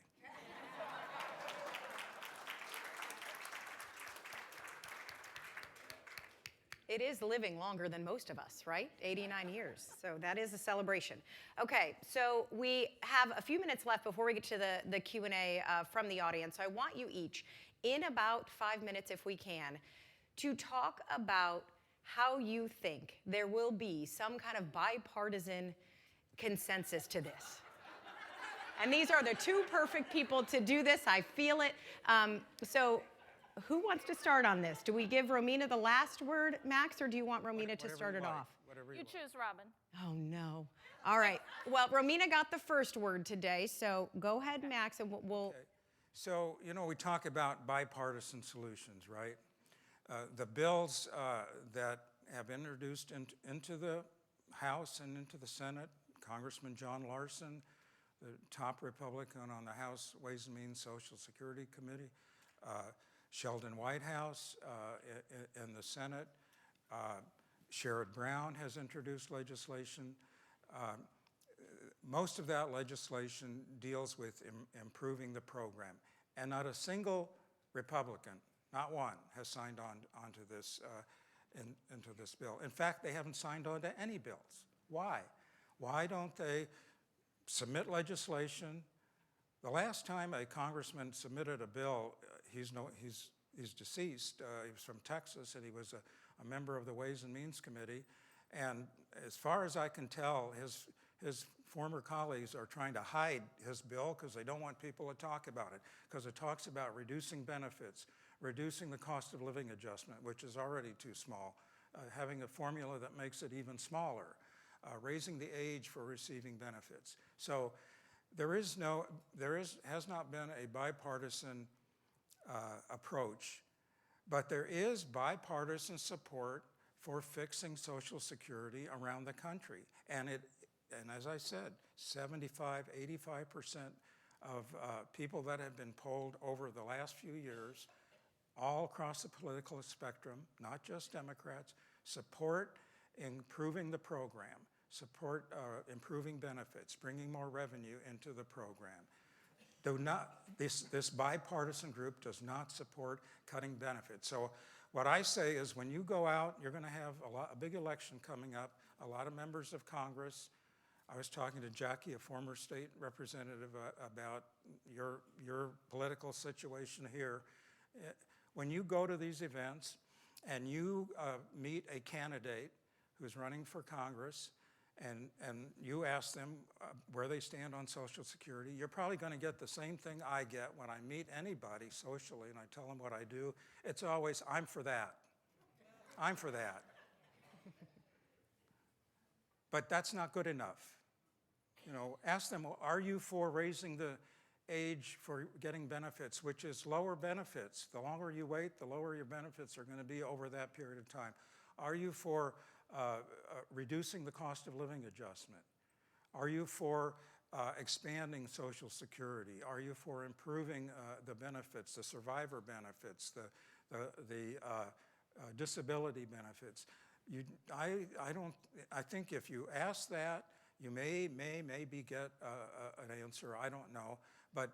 It is living longer than most of us, right? 89 years. So that is a celebration. Okay, so we have a few minutes left before we get to the Q&A from the audience. So I want you each, in about 5 minutes if we can, to talk about how you think there will be some kind of bipartisan consensus to this. And these are the two perfect people to do this. I feel it. So who wants to start on this? Do we give Romina the last word, Max, or do you want Romina to start it off? You choose, Robyn. Oh, no. All right. Well, Romina got the first word today, so go ahead, Max, and we'll... Okay. So, you know, we talk about bipartisan solutions, right? The bills that have introduced into the House and into the Senate, Congressman John Larson, the top Republican on the House Ways and Means Social Security Committee, Sheldon Whitehouse in the Senate, Sherrod Brown has introduced legislation. Most of that legislation deals with improving the program, and not a single Republican, not one, has signed on to this into this bill. In fact, they haven't signed on to any bills. Why? Why don't they submit legislation? The last time a congressman submitted a bill, he's deceased. He was from Texas, and he was a member of the Ways and Means Committee. And as far as I can tell, his former colleagues are trying to hide his bill because they don't want people to talk about it, because it talks about reducing benefits, reducing the cost of living adjustment, which is already too small, having a formula that makes it even smaller, raising the age for receiving benefits. So has not been a bipartisan approach, but there is bipartisan support for fixing Social Security around the country. And as I said, 75, 85% of people that have been polled over the last few years, all across the political spectrum, not just Democrats, support improving the program, support improving benefits, bringing more revenue into the program. This bipartisan group does not support cutting benefits. So what I say is, when you go out, you're going to have a big election coming up, a lot of members of Congress. I was talking to Jackie, a former state representative, about your political situation here. When you go to these events and you meet a candidate who's running for Congress, and you ask them where they stand on Social Security, you're probably going to get the same thing I get when I meet anybody socially and I tell them what I do. It's always, I'm for that. I'm for that. But that's not good enough. You know, ask them, are you for raising the age for getting benefits, which is lower benefits? The longer you wait, the lower your benefits are going to be over that period of time. Are you for reducing the cost of living adjustment? Are you for expanding Social Security? Are you for improving the benefits, the survivor benefits, the disability benefits? I think if you ask that, you may maybe get an answer. I don't know, but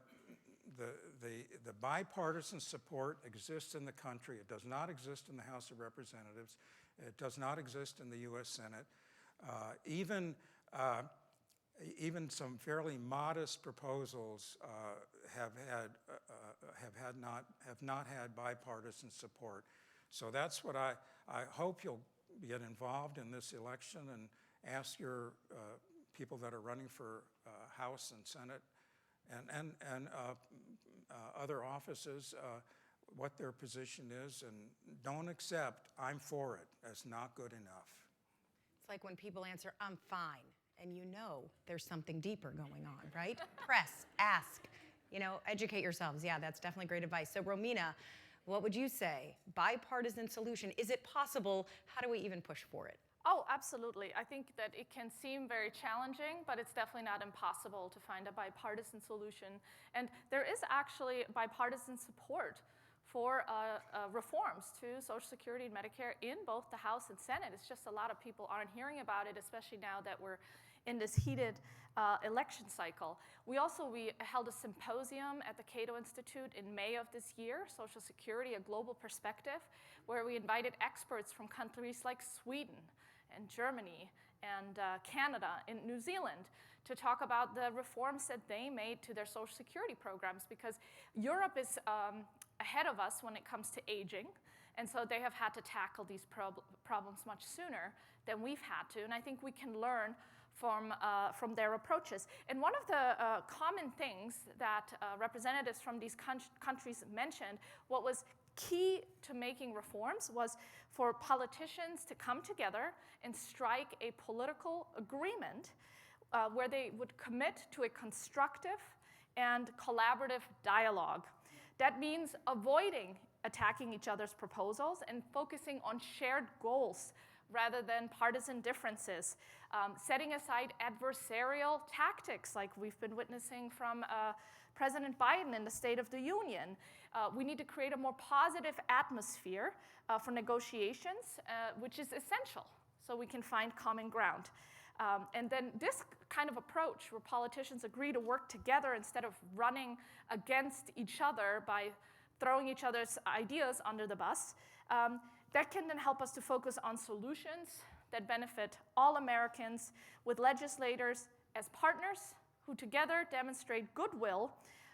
the bipartisan support exists in the country. It does not exist in the House of Representatives. It does not exist in the U.S. Senate. Even some fairly modest proposals have not had bipartisan support. So that's what I hope you'll get involved in this election and ask your people that are running for House and Senate and other offices what their position is, and don't accept "I'm for it" as not good enough. It's like when people answer, "I'm fine," and you know there's something deeper going on, right? Press, ask, educate yourselves. Yeah, that's definitely great advice. So Romina, what would you say? Bipartisan solution, is it possible? How do we even push for it? Oh, absolutely. I think that it can seem very challenging, but it's definitely not impossible to find a bipartisan solution. And there is actually bipartisan support for reforms to Social Security and Medicare in both the House and Senate. It's just a lot of people aren't hearing about it, especially now that we're in this heated election cycle. We held a symposium at the Cato Institute in May of this year, Social Security, a Global Perspective, where we invited experts from countries like Sweden and Germany and Canada and New Zealand to talk about the reforms that they made to their Social Security programs, because Europe is ahead of us when it comes to aging, and so they have had to tackle these problems much sooner than we've had to, and I think we can learn from their approaches. And one of the common things that representatives from these countries mentioned, what was key to making reforms was for politicians to come together and strike a political agreement where they would commit to a constructive and collaborative dialogue. That means avoiding attacking each other's proposals and focusing on shared goals rather than partisan differences, setting aside adversarial tactics like we've been witnessing from President Biden in the State of the Union. We need to create a more positive atmosphere for negotiations, which is essential so we can find common ground. And then this kind of approach where politicians agree to work together instead of running against each other by throwing each other's ideas under the bus, that can then help us to focus on solutions that benefit all Americans, with legislators as partners who together demonstrate goodwill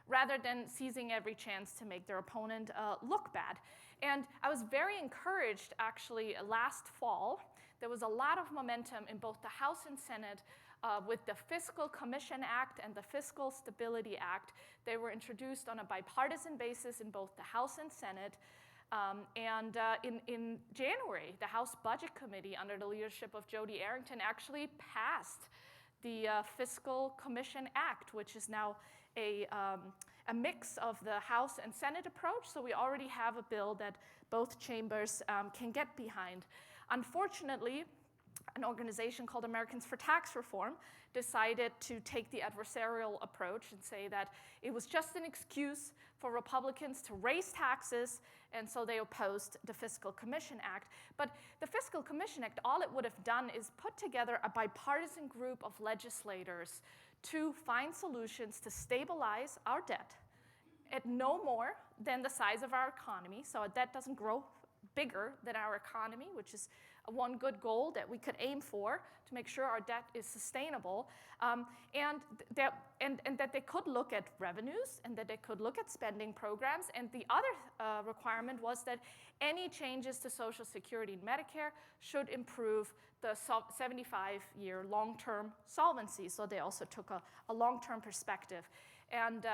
rather than seizing every chance to make their opponent look bad. And I was very encouraged, actually, last fall. There was a lot of momentum in both the House and Senate with the Fiscal Commission Act and the Fiscal Stability Act. They were introduced on a bipartisan basis in both the House and Senate. In January, the House Budget Committee, under the leadership of Jody Arrington, actually passed the Fiscal Commission Act, which is now a mix of the House and Senate approach. So we already have a bill that both chambers can get behind. Unfortunately, an organization called Americans for Tax Reform decided to take the adversarial approach and say that it was just an excuse for Republicans to raise taxes, and so they opposed the Fiscal Commission Act. But the Fiscal Commission Act, all it would have done is put together a bipartisan group of legislators to find solutions to stabilize our debt at no more than the size of our economy, so our debt doesn't grow bigger than our economy, which is one good goal that we could aim for to make sure our debt is sustainable, and that they could look at revenues and that they could look at spending programs. And the other requirement was that any changes to Social Security and Medicare should improve the 75-year long-term solvency. So they also took a long-term perspective. And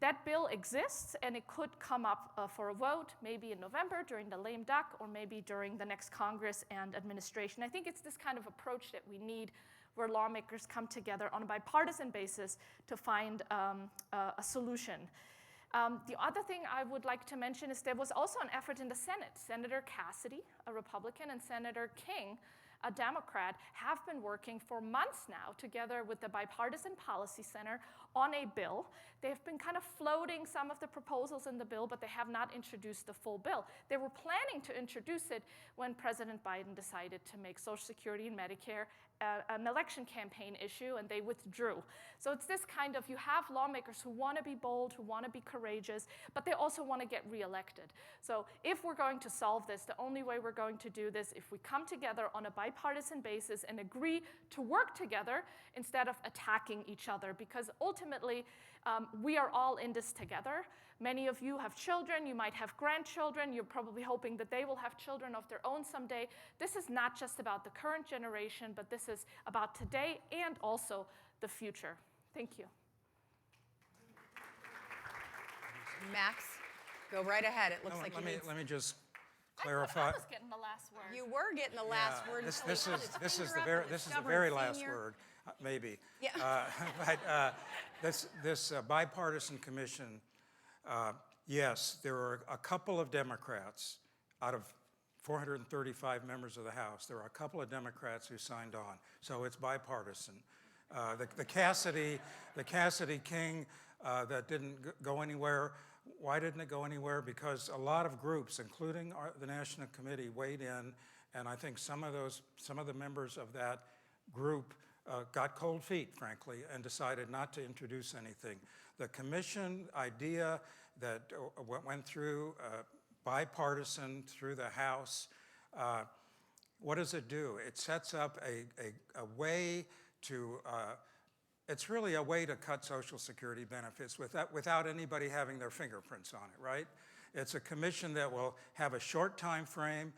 that bill exists, and it could come up for a vote maybe in November during the lame duck, or maybe during the next Congress and administration. I think it's this kind of approach that we need, where lawmakers come together on a bipartisan basis to find a solution. The other thing I would like to mention is there was also an effort in the Senate. Senator Cassidy, a Republican, and Senator King, a Democrat, have been working for months now together with the Bipartisan Policy Center on a bill. They've been kind of floating some of the proposals in the bill, but they have not introduced the full bill. They were planning to introduce it when President Biden decided to make Social Security and Medicare an election campaign issue, and they withdrew. So it's this kind of, you have lawmakers who want to be bold, who want to be courageous, but they also want to get reelected. So if we're going to solve this, the only way we're going to do this, if we come together on a bipartisan basis and agree to work together instead of attacking each other, because ultimately, we are all in this together. Many of you have children, you might have grandchildren, you're probably hoping that they will have children of their own someday. This is not just about the current generation, but this is about today and also the future. Thank you. Max, go right ahead. It looks like you need... Let me just I clarify. was getting the last word. You were getting the last word. This until he is put his this is finger the up very and this is the stubborn very last senior. word, maybe. Yeah. But this bipartisan commission, yes, there are a couple of Democrats out of 435 members of the House. There are a couple of Democrats who signed on, so it's bipartisan. The Cassidy King that didn't go anywhere. Why didn't it go anywhere? Because a lot of groups, including the National Committee, weighed in, and I think some of the members of that group got cold feet, frankly, and decided not to introduce anything. The commission idea that went through bipartisan through the House, what does it do? It sets up a way to it's really a way to cut Social Security benefits without anybody having their fingerprints on it, right? It's a commission that will have a short time frame,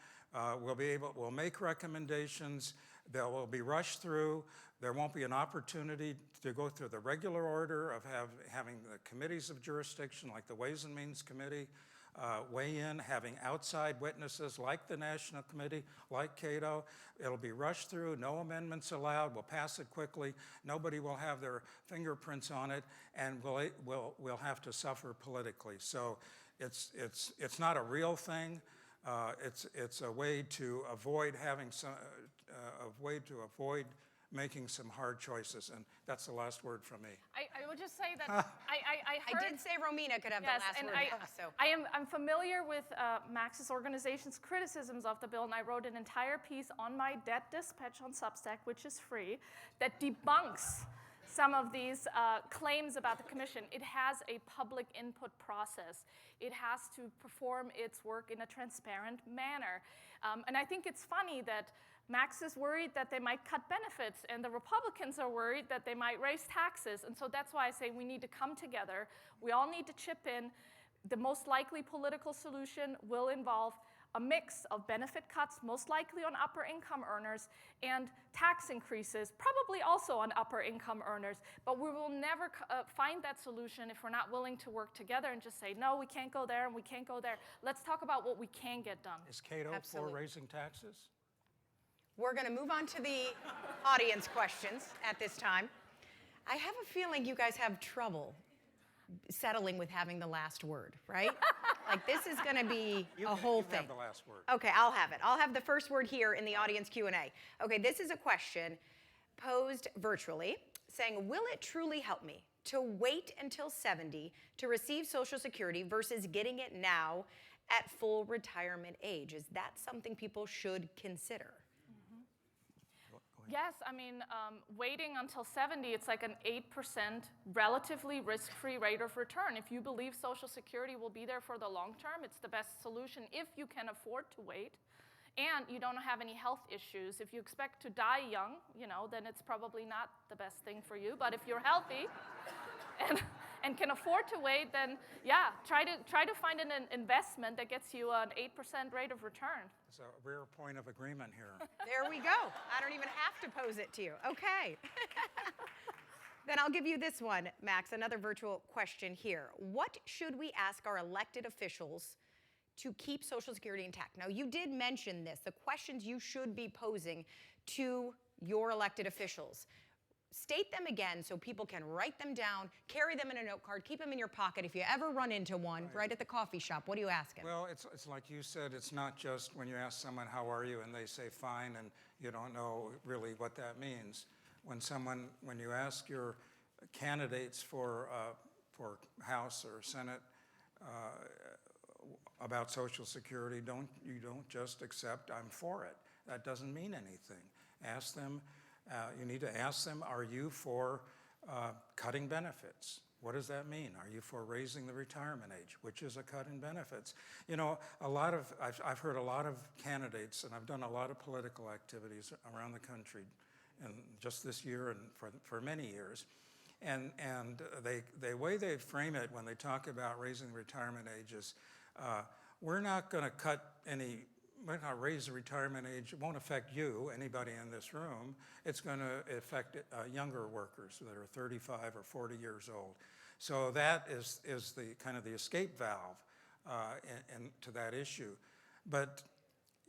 will make recommendations, that will be rushed through. There won't be an opportunity to go through the regular order of having the committees of jurisdiction, like the Ways and Means Committee, weigh in, having outside witnesses like the National Committee, like Cato. It'll be rushed through, no amendments allowed, we'll pass it quickly, nobody will have their fingerprints on it, and we'll have to suffer politically. So it's not a real thing. It's a way to avoid making some hard choices, and that's the last word from me. I would just say that I heard... I did say Romina could have Yes, the and last word. So. I'm familiar with Max's organization's criticisms of the bill, and I wrote an entire piece on my Debt Dispatch on Substack, which is free, that debunks some of these claims about the commission. It has a public input process. It has to perform its work in a transparent manner. And I think it's funny that Max is worried that they might cut benefits, and the Republicans are worried that they might raise taxes. And so that's why I say we need to come together. We all need to chip in. The most likely political solution will involve a mix of benefit cuts, most likely on upper income earners, and tax increases, probably also on upper income earners. But we will never find that solution if we're not willing to work together and just say, no, we can't go there and we can't go there. Let's talk about what we can get done. Is Cato Absolutely. for raising taxes? We're going to move on to the audience questions at this time. I have a feeling you guys have trouble settling with having the last word, right? Like this is going to be a whole thing. You have the last word. Okay, I'll have it. I'll have the first word here in the audience Q&A. Okay, this is a question posed virtually saying, will it truly help me to wait until 70 to receive Social Security versus getting it now at full retirement age? Is that something people should consider? Yes, I mean, waiting until 70, it's like an 8% relatively risk-free rate of return. If you believe Social Security will be there for the long term, it's the best solution if you can afford to wait and you don't have any health issues. If you expect to die young, then it's probably not the best thing for you. But if you're healthy and can afford to wait, then yeah, try to find an investment that gets you an 8% rare of return. It's a rare point of agreement here. There we go. I don't even have to pose it to you. Okay. Then I'll give you this one, Max, another virtual question here. What should we ask our elected officials to keep Social Security intact? Now, you did mention this, the questions you should be posing to your elected officials. State them again so people can write them down, carry them in a note card, keep them in your pocket. If you ever run into one right at the coffee shop, what do you ask them? Well, it's like you said, it's not just when you ask someone, how are you, and they say fine, and you don't know really what that means. When you ask your candidates for House or Senate about Social Security, you don't just accept, I'm for it. That doesn't mean anything. Ask them, You need to ask them, are you for cutting benefits? What does that mean? Are you for raising the retirement age, which is a cut in benefits? You know, I've heard a lot of candidates, and I've done a lot of political activities around the country, and just this year and for many years. And the way they frame it when they talk about raising the retirement age is, we're not going to raise the retirement age. It won't affect you, anybody in this room. It's going to affect younger workers that are 35 or 40 years old. So that is the kind of the escape valve to that issue. But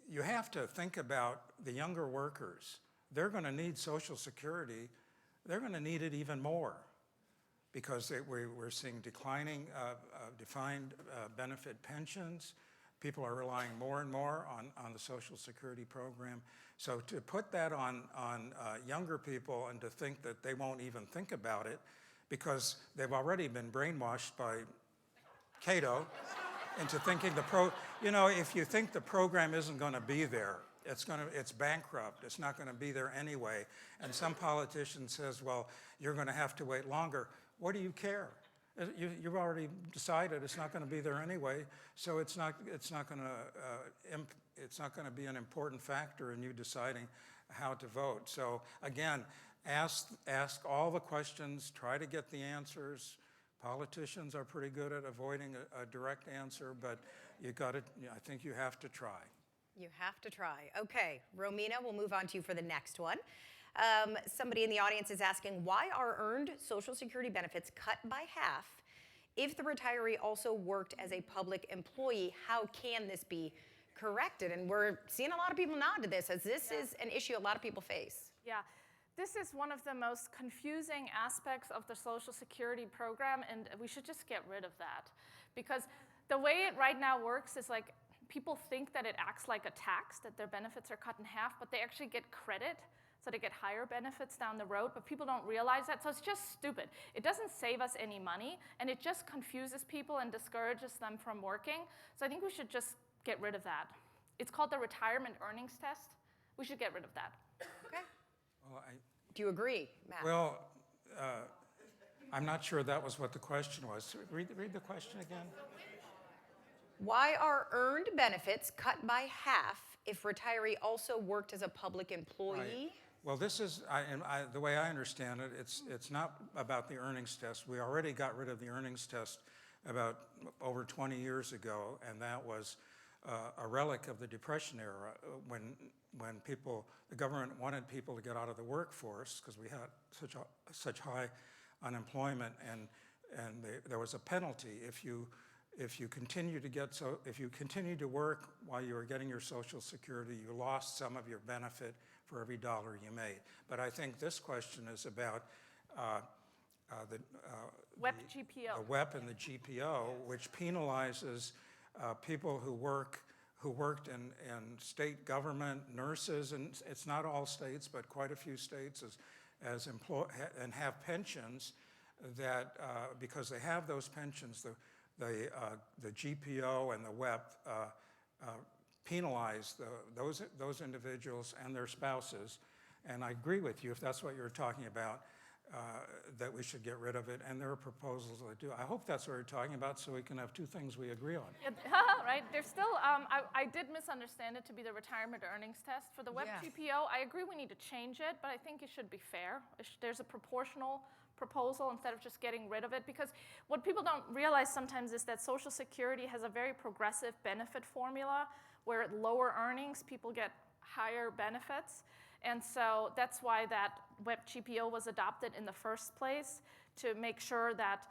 you have to think about the younger workers. They're going to need Social Security. They're going to need it even more because we're seeing declining defined benefit pensions. People are relying more and more on the Social Security program. So to put that on younger people and to think that they won't even think about it because they've already been brainwashed by Cato into thinking if you think the program isn't going to be there, it's bankrupt, it's not going to be there anyway. And some politician says, well, you're going to have to wait longer. What do you care? You've already decided it's not going to be there anyway, so it's not going to be an important factor in you deciding how to vote. So again, ask all the questions, try to get the answers. Politicians are pretty good at avoiding a direct answer, but I think you have to try. You have to try. Okay, Romina, we'll move on to you for the next one. Somebody in the audience is asking, why are earned Social Security benefits cut by half if the retiree also worked as a public employee? How can this be corrected? And we're seeing a lot of people nod to this, as this is an issue a lot of people face. Yeah, this is one of the most confusing aspects of the Social Security program, and we should just get rid of that. Because the way it right now works is like people think that it acts like a tax, that their benefits are cut in half, but they actually get credit. So they get higher benefits down the road, but people don't realize that. So it's just stupid. It doesn't save us any money, and it just confuses people and discourages them from working. So I think we should just get rid of that. It's called the retirement earnings test. We should get rid of that. Okay. Well, Do you agree, Matt? Well, I'm not sure that was what the question was. Read the question again. Why are earned benefits cut by half if retiree also worked as a public employee? Right. Well, this is, the way I understand it, it's not about the earnings test. We already got rid of the earnings test about over 20 years ago, and that was a relic of the Depression era when the government wanted people to get out of the workforce because we had such high unemployment, and there was a penalty if you continue to work while you were getting your Social Security, you lost some of your benefit for every dollar you made. But I think this question is about the WEP-GPO. The WEP and the GPO, which penalizes people who worked in state government, nurses, and it's not all states, but quite a few states and have pensions that because they have those pensions, the GPO and the WEP penalize those individuals and their spouses. And I agree with you, if that's what you're talking about, that we should get rid of it. And there are proposals that do. I hope that's what you're talking about, so we can have two things we agree on. Right? There's still, I did misunderstand it to be the retirement earnings test. For the WEP-GPO, I agree we need to change it, but I think it should be fair. There's a proportional proposal instead of just getting rid of it, because what people don't realize sometimes is that Social Security has a very progressive benefit formula where at lower earnings people get higher benefits, and so that's why that WEP-GPO was adopted in the first place, to make sure that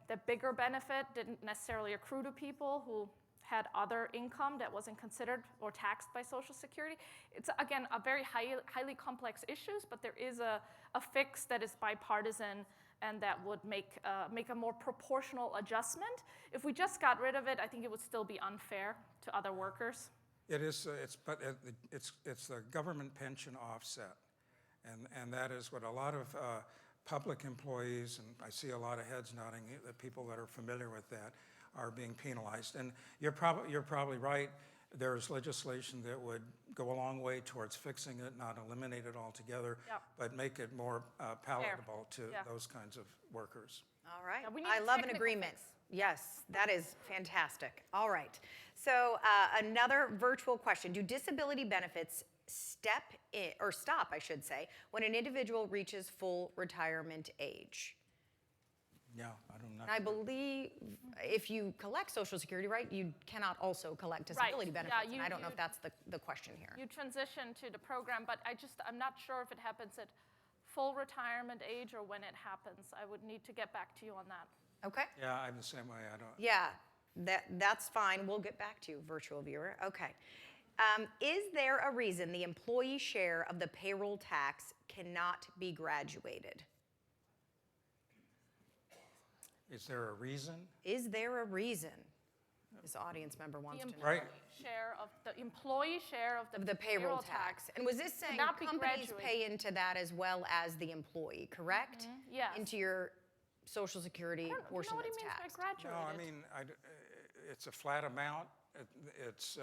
the bigger benefit didn't necessarily accrue to people who had other income that wasn't considered or taxed by Social Security. It's, again, a very highly complex issues, but there is a fix that is bipartisan and that would make a more proportional adjustment. If we just got rid of it, I think it would still be unfair to other workers. It is, it's the government pension offset, and that is what a lot of public employees, and I see a lot of heads nodding, the people that are familiar with that, are being penalized. And you're probably right. there's legislation that would go a long way towards fixing it, not eliminate it altogether, Yep. but make it more palatable to Yeah. those kinds of workers. All right. Yeah, we need I a love an technical agreement. fix. Yes, that is fantastic. All right. So another virtual question. Do disability benefits stop, I should say, when an individual reaches full retirement age? Yeah, I don't know. And I believe if you collect Social Security, right, you cannot also collect disability Yeah, benefits. And I don't know if that's the question here. You transition to the program, but I'm not sure if it happens at full retirement age or when it happens. I would need to get back to you on that. Okay. Yeah, I'm the same way. I don't. Yeah, that's fine. We'll get back to you, virtual viewer. Okay. Is there a reason the employee share of the payroll tax cannot be graduated? Is there a reason? Is there a reason? This audience member wants to know. Right. The employee share of The payroll tax. And was this saying Cannot be companies graduated. pay into that as well as the employee, correct? Yes. Into your Social Security I don't know portion what he that's means taxed. by graduated. No, I mean, it's a flat amount. It's,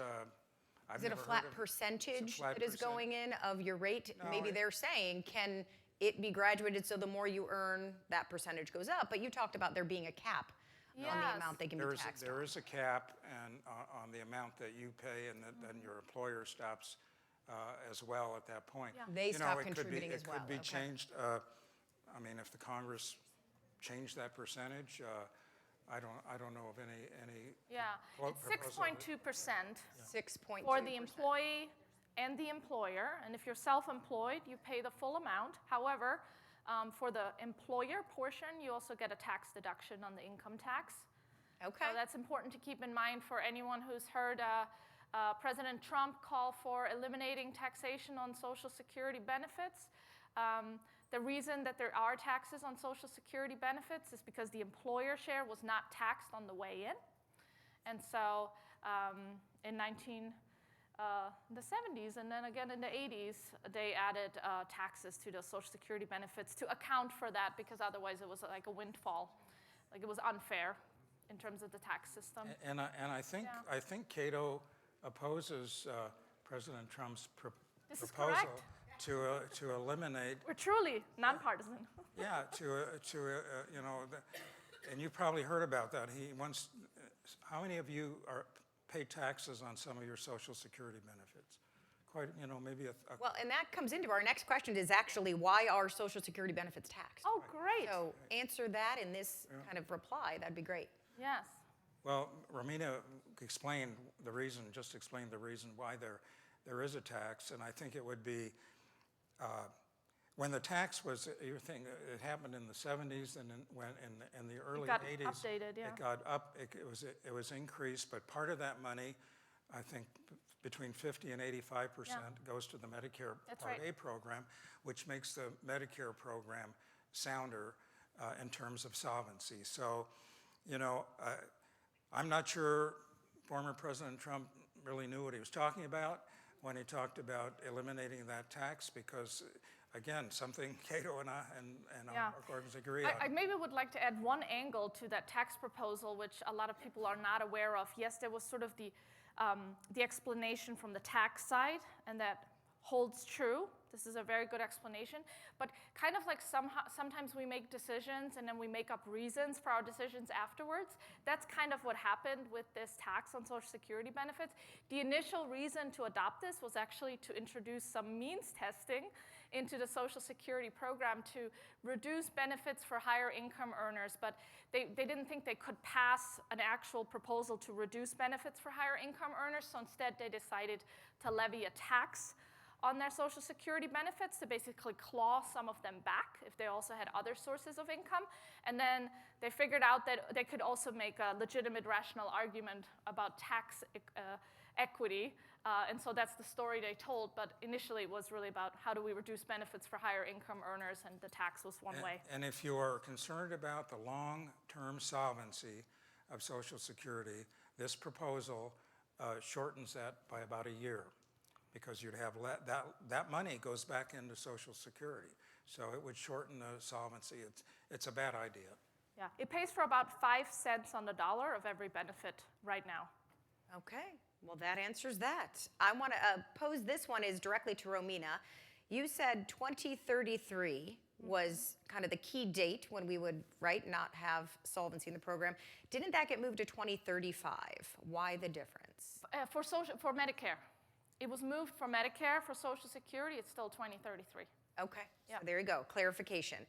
I've Is it a never flat heard of- percentage it's a flat that is percent. going in of your rate? No, Maybe it- they're saying, can it be graduated so the more you earn, that percentage goes up? But you talked about there being a cap on the Yes. amount they can be taxed There on. is a cap and on the amount that you pay, and then your employer stops as well at that point. Yeah. They You know, stop it could be- contributing as well, It could be okay. changed. I mean, if the Congress changed that percentage, I don't know of any. Yeah, it's proposal that- 6.2% 6.2%. for the employee and the employer. And if you're self-employed, you pay the full amount. However, for the employer portion, you also get a tax deduction on the income tax. Okay. So that's important to keep in mind for anyone who's heard President Trump call for eliminating taxation on Social Security benefits. The reason that there are taxes on Social Security benefits is because the employer share was not taxed on the way in. And so in the 70s and then again in the 80s, they added taxes to the Social Security benefits to account for that, because otherwise it was like a windfall. Like it was unfair in terms of the tax system. And I think Cato opposes President Trump's This is proposal correct. to eliminate. We're truly nonpartisan. Yeah, you know, and you probably heard about that. He wants. How many of you pay taxes on some of your Social Security benefits? Quite, you know, maybe a. Well, and that comes into our next question is actually, why are Social Security benefits taxed? Oh, great. So answer that in this kind of reply. That'd be great. Yes. Well, Romina explained the reason. Just explained the reason why there is a tax, and I think it would be. When the tax was, you think it happened in the 70s, and when in the early got 80s, updated, yeah. it got up. It was increased, but part of that money, I think, between 50 and 85% goes to the Medicare That's Part right. A program, which makes the Medicare program sounder in terms of solvency. So, you know, I'm not sure former President Trump really knew what he was talking about when he talked about eliminating that tax, because, again, something Cato and Yeah. our organizations agree on. I maybe would like to add one angle to that tax proposal, which a lot of people are not aware of. Yes, there was sort of the explanation from the tax side, and that holds true. This is a very good explanation. But kind of like sometimes we make decisions and then we make up reasons for our decisions afterwards. That's kind of what happened with this tax on Social Security benefits. The initial reason to adopt this was actually to introduce some means testing into the Social Security program to reduce benefits for higher income earners, but they didn't think they could pass an actual proposal to reduce benefits for higher income earners, so instead they decided to levy a tax on their Social Security benefits to basically claw some of them back if they also had other sources of income. And then they figured out that they could also make a legitimate rational argument about tax equity. And so that's the story they told. But initially it was really about how do we reduce benefits for higher income earners, and the tax was one way. And if you are concerned about the long-term solvency of Social Security, this proposal shortens that by about a year, because you'd have that money goes back into Social Security. So it would shorten the solvency. It's a bad idea. Yeah, it pays for about 5 cents on the dollar of every benefit right now. Okay. Well, that answers that. I want to pose this one is directly to Romina. You said 2033 was kind of the key date when we would, right, not have solvency in the program. Didn't that get moved to 2035? Why the difference? For Medicare. It was moved for Medicare. For Social Security, it's still 2033. Okay, Yeah. so there you go, clarification.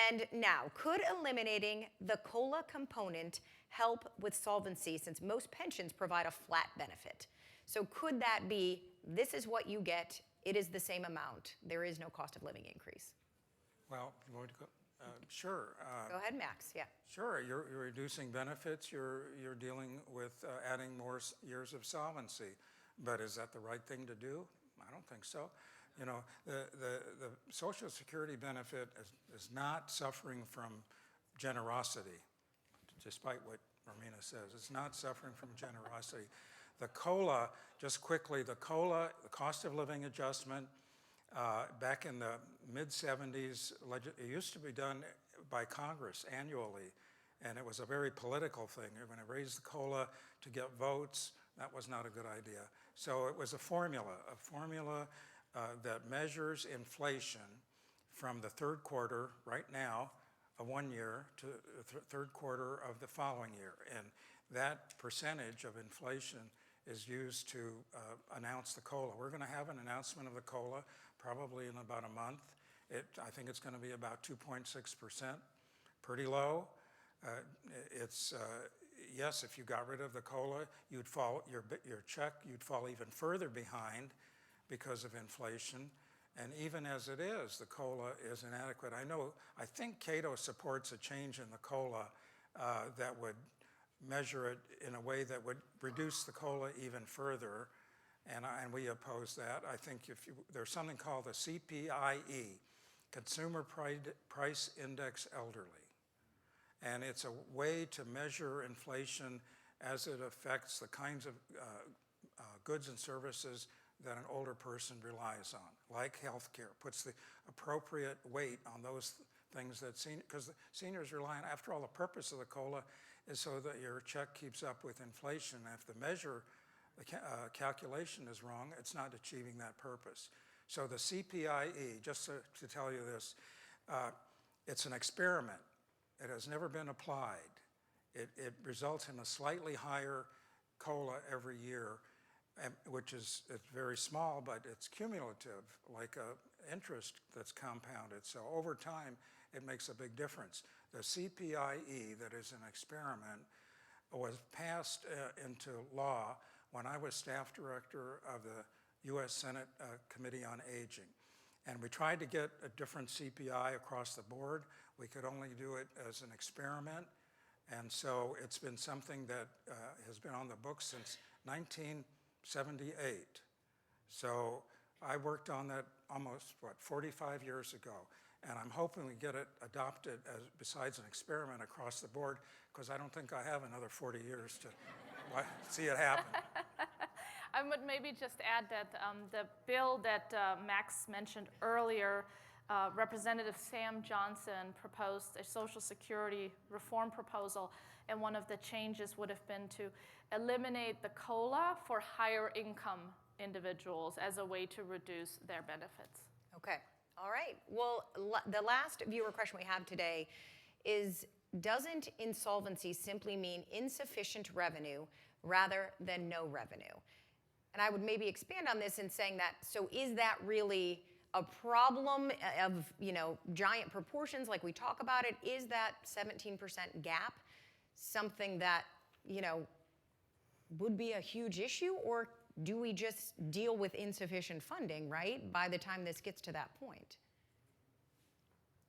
And now, could eliminating the COLA component help with solvency since most pensions provide a flat benefit? So could that be, this is what you get, it is the same amount, there is no cost of living increase? Well, sure. Go ahead, Max, yeah. Sure, you're reducing benefits, you're dealing with adding more years of solvency. But is that the right thing to do? I don't think so. You know, the Social Security benefit is not suffering from generosity, despite what Romina says. It's not suffering from generosity. The COLA, just quickly, the COLA, the cost of living adjustment, back in the mid-'70s, it used to be done by Congress annually, and it was a very political thing. You're going to raise the COLA to get votes. That was not a good idea. So it was a formula that measures inflation from the third quarter, right now, of 1 year, to the third quarter of the following year. And that percentage of inflation is used to announce the COLA. We're going to have an announcement of the COLA probably in about a month. I think it's going to be about 2.6%, pretty low. Yes, if you got rid of the COLA, you'd fall, your check, you'd fall even further behind because of inflation. And even as it is, the COLA is inadequate. I think Cato supports a change in the COLA that would measure it in a way that would reduce the COLA even further, and we oppose that. I think there's something called the CPIE, Consumer Price Index Elderly. And it's a way to measure inflation as it affects the kinds of goods and services that an older person relies on, like health care, puts the appropriate weight on those things that because seniors rely on, after all, the purpose of the COLA is so that your check keeps up with inflation. If the measure, the calculation is wrong, it's not achieving that purpose. So the CPIE, just to tell you this, it's an experiment. It has never been applied. It results in a slightly higher COLA every year, which is very small, but it's cumulative, like interest that's compounded. So over time, it makes a big difference. The CPIE, that is an experiment, was passed into law when I was staff director of the U.S. Senate Committee on Aging. And we tried to get a different CPI across the board. We could only do it as an experiment. And so it's been something that has been on the books since 1978. So I worked on that almost, 45 years ago. And I'm hoping we get it adopted as besides an experiment across the board, because I don't think I have another 40 years to see it happen. I would maybe just add that the bill that Max mentioned earlier, Representative Sam Johnson proposed a Social Security reform proposal, and one of the changes would have been to eliminate the COLA for higher income individuals as a way to reduce their benefits. Okay, all right. Well, the last viewer question we have today is, doesn't insolvency simply mean insufficient revenue rather than no revenue? And I would maybe expand on this in saying that, so is that really a problem of, giant proportions like we talk about it? Is that 17% gap something that, would be a huge issue? Or do we just deal with insufficient funding, right, by the time this gets to that point?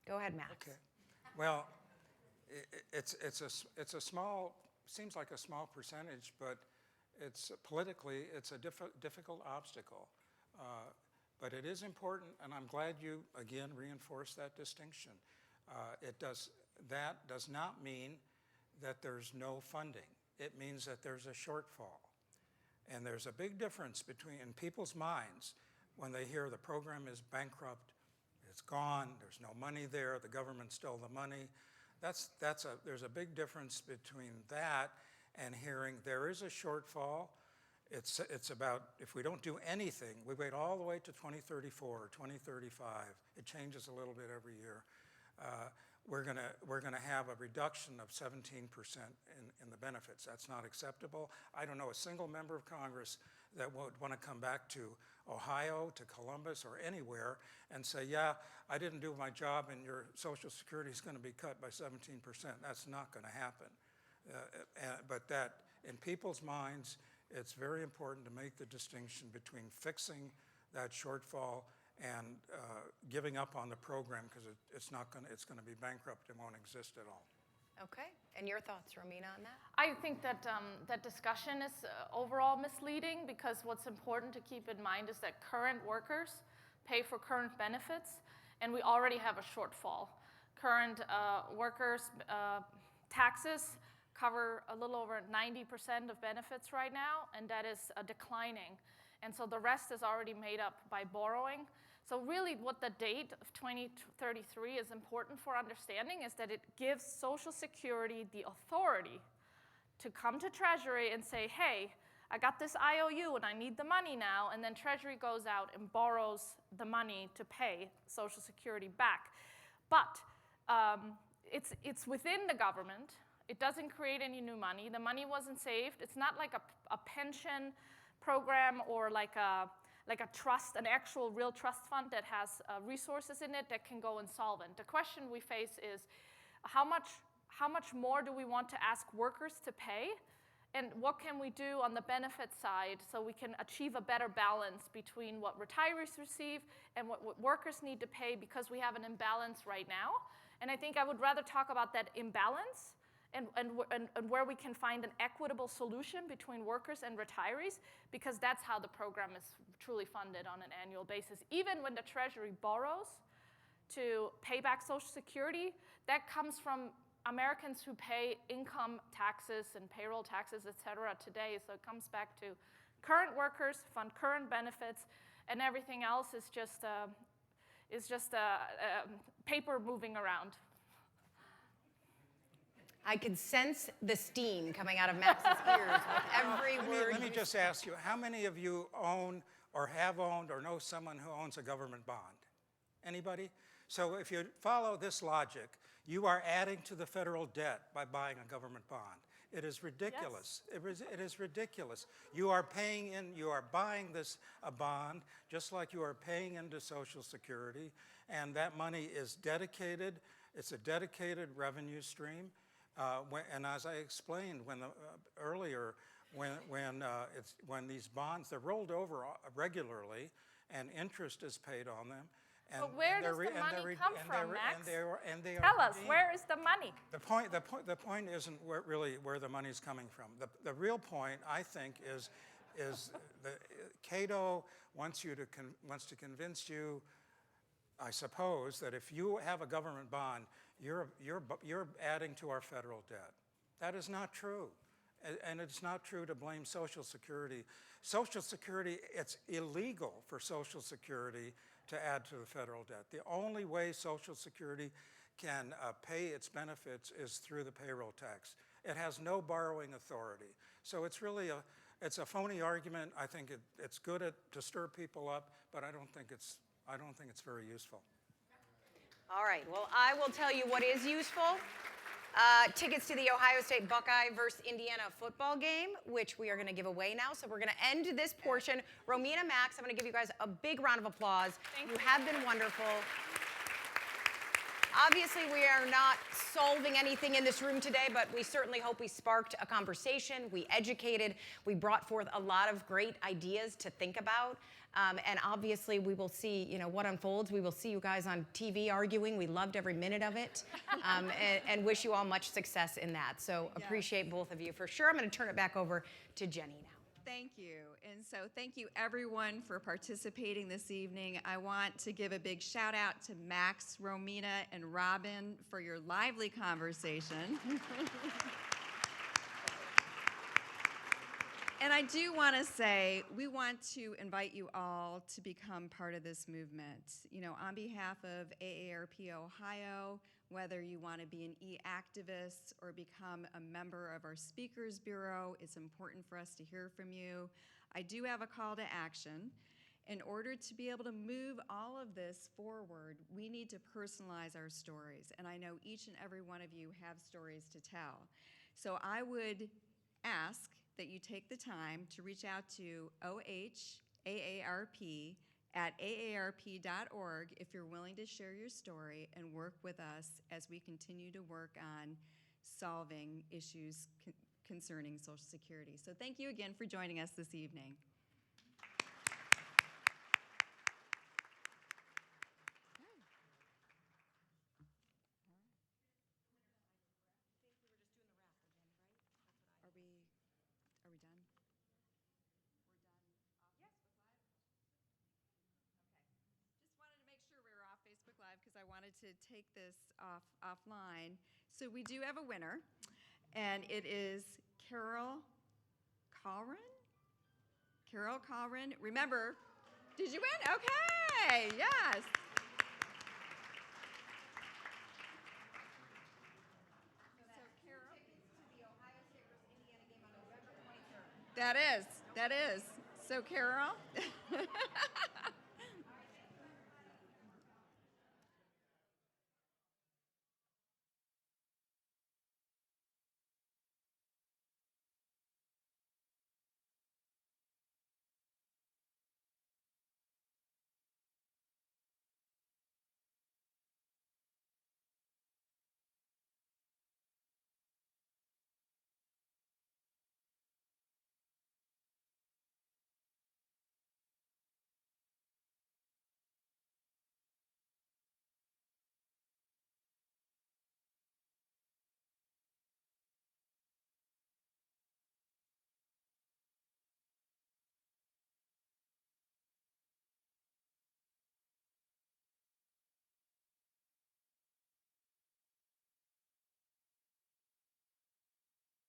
Go ahead, Max. Okay. Well, it's a small, seems like a small percentage, but it's politically, it's a difficult obstacle. But it is important, and I'm glad you, again, reinforced that distinction. That does not mean that there's no funding. It means that there's a shortfall. And there's a big difference in people's minds when they hear the program is bankrupt, it's gone, there's no money there, the government stole the money. There's a big difference between that and hearing there is a shortfall. It's about, if we don't do anything, we wait all the way to 2034 or 2035, it changes a little bit every year, we're gonna have a reduction of 17% in the benefits. That's not acceptable. I don't know a single member of Congress that would want to come back to Ohio, to Columbus, or anywhere and say, yeah, I didn't do my job and your Social Security is going to be cut by 17%. That's not going to happen. But that, in people's minds, it's very important to make the distinction between fixing that shortfall and giving up on the program, because it's going to be bankrupt. It won't exist at all. Okay, and your thoughts, Romina, on that? I think that that discussion is overall misleading, because what's important to keep in mind is that current workers pay for current benefits, and we already have a shortfall. Current workers' taxes cover a little over 90% of benefits right now, and that is declining. And so the rest is already made up by borrowing. So really what the date of 2033 is important for understanding is that it gives Social Security the authority to come to Treasury and say, hey, I got this IOU and I need the money now, and then Treasury goes out and borrows the money to pay Social Security back. But it's within the government. It doesn't create any new money. The money wasn't saved. It's not like a pension program or like a trust, an actual real trust fund that has resources in it that can go insolvent. The question we face is how much more do we want to ask workers to pay, and what can we do on the benefit side so we can achieve a better balance between what retirees receive and what workers need to pay, because we have an imbalance right now. And I think I would rather talk about that imbalance and where we can find an equitable solution between workers and retirees, because that's how the program is truly funded on an annual basis. Even when the Treasury borrows to pay back Social Security, that comes from Americans who pay income taxes and payroll taxes, et cetera, today. So it comes back to current workers, fund current benefits, and everything else is just paper moving around. I can sense the steam coming out of Max's ears with every word. Let me just ask you, how many of you own or have owned or know someone who owns a government bond? Anybody? So if you follow this logic, you are adding to the federal debt by buying a government bond. It is ridiculous. Yes. It is ridiculous. You are buying a bond just like you are paying into Social Security, and that money is dedicated. It's a dedicated revenue stream. And as I explained earlier, when these bonds, they're rolled over regularly, and interest is paid on them. And but where does the money come from, Max? Tell us, where is the money? The point isn't really where the money's coming from. The real point, I think, is Cato wants to convince you, I suppose, that if you have a government bond, you're adding to our federal debt. That is not true. And it's not true to blame Social Security. Social Security, it's illegal for Social Security to add to the federal debt. The only way Social Security can pay its benefits is through the payroll tax. It has no borrowing authority. So it's really a phony argument. I think it's good to stir people up, but I don't think it's very useful. All right, well, I will tell you what is useful. Tickets to the Ohio State Buckeye versus Indiana football game, which we are going to give away now. So we're going to end this portion. Romina, Max, I'm going to give you guys a big round of applause. You have been wonderful. Obviously, we are not solving anything in this room today, but we certainly hope we sparked a conversation. We educated. We brought forth a lot of great ideas to think about. And obviously, we will see, what unfolds. We will see you guys on TV arguing. We loved every minute of it, and wish you all much success in that. So appreciate both of you for sure. I'm going to turn it back over to Jenny now. Thank you. And so thank you, everyone, for participating this evening. I want to give a big shout out to Max, Romina, and Robyn for your lively conversation. And I do want to say, we want to invite you all to become part of this movement. On behalf of AARP Ohio, whether you want to be an e-activist or become a member of our Speakers Bureau. It's important for us to hear from you. I do have a call to action. In order to be able to move all of this forward, we need to personalize our stories. And I know each and every one of you have stories to tell. So I would ask that you take the time to reach out to AARP@aarp.org if you're willing to share your story and work with us as we continue to work on solving issues concerning Social Security. So thank you again for joining us this evening. Are we done? We're done off Facebook Live? Okay. Just wanted to make sure we were off Facebook Live because I wanted to take this offline. So we do have a winner, and it is Carol Colrin. Carol Colrin. Remember, did you win? Okay, yes. That is. So, Carol,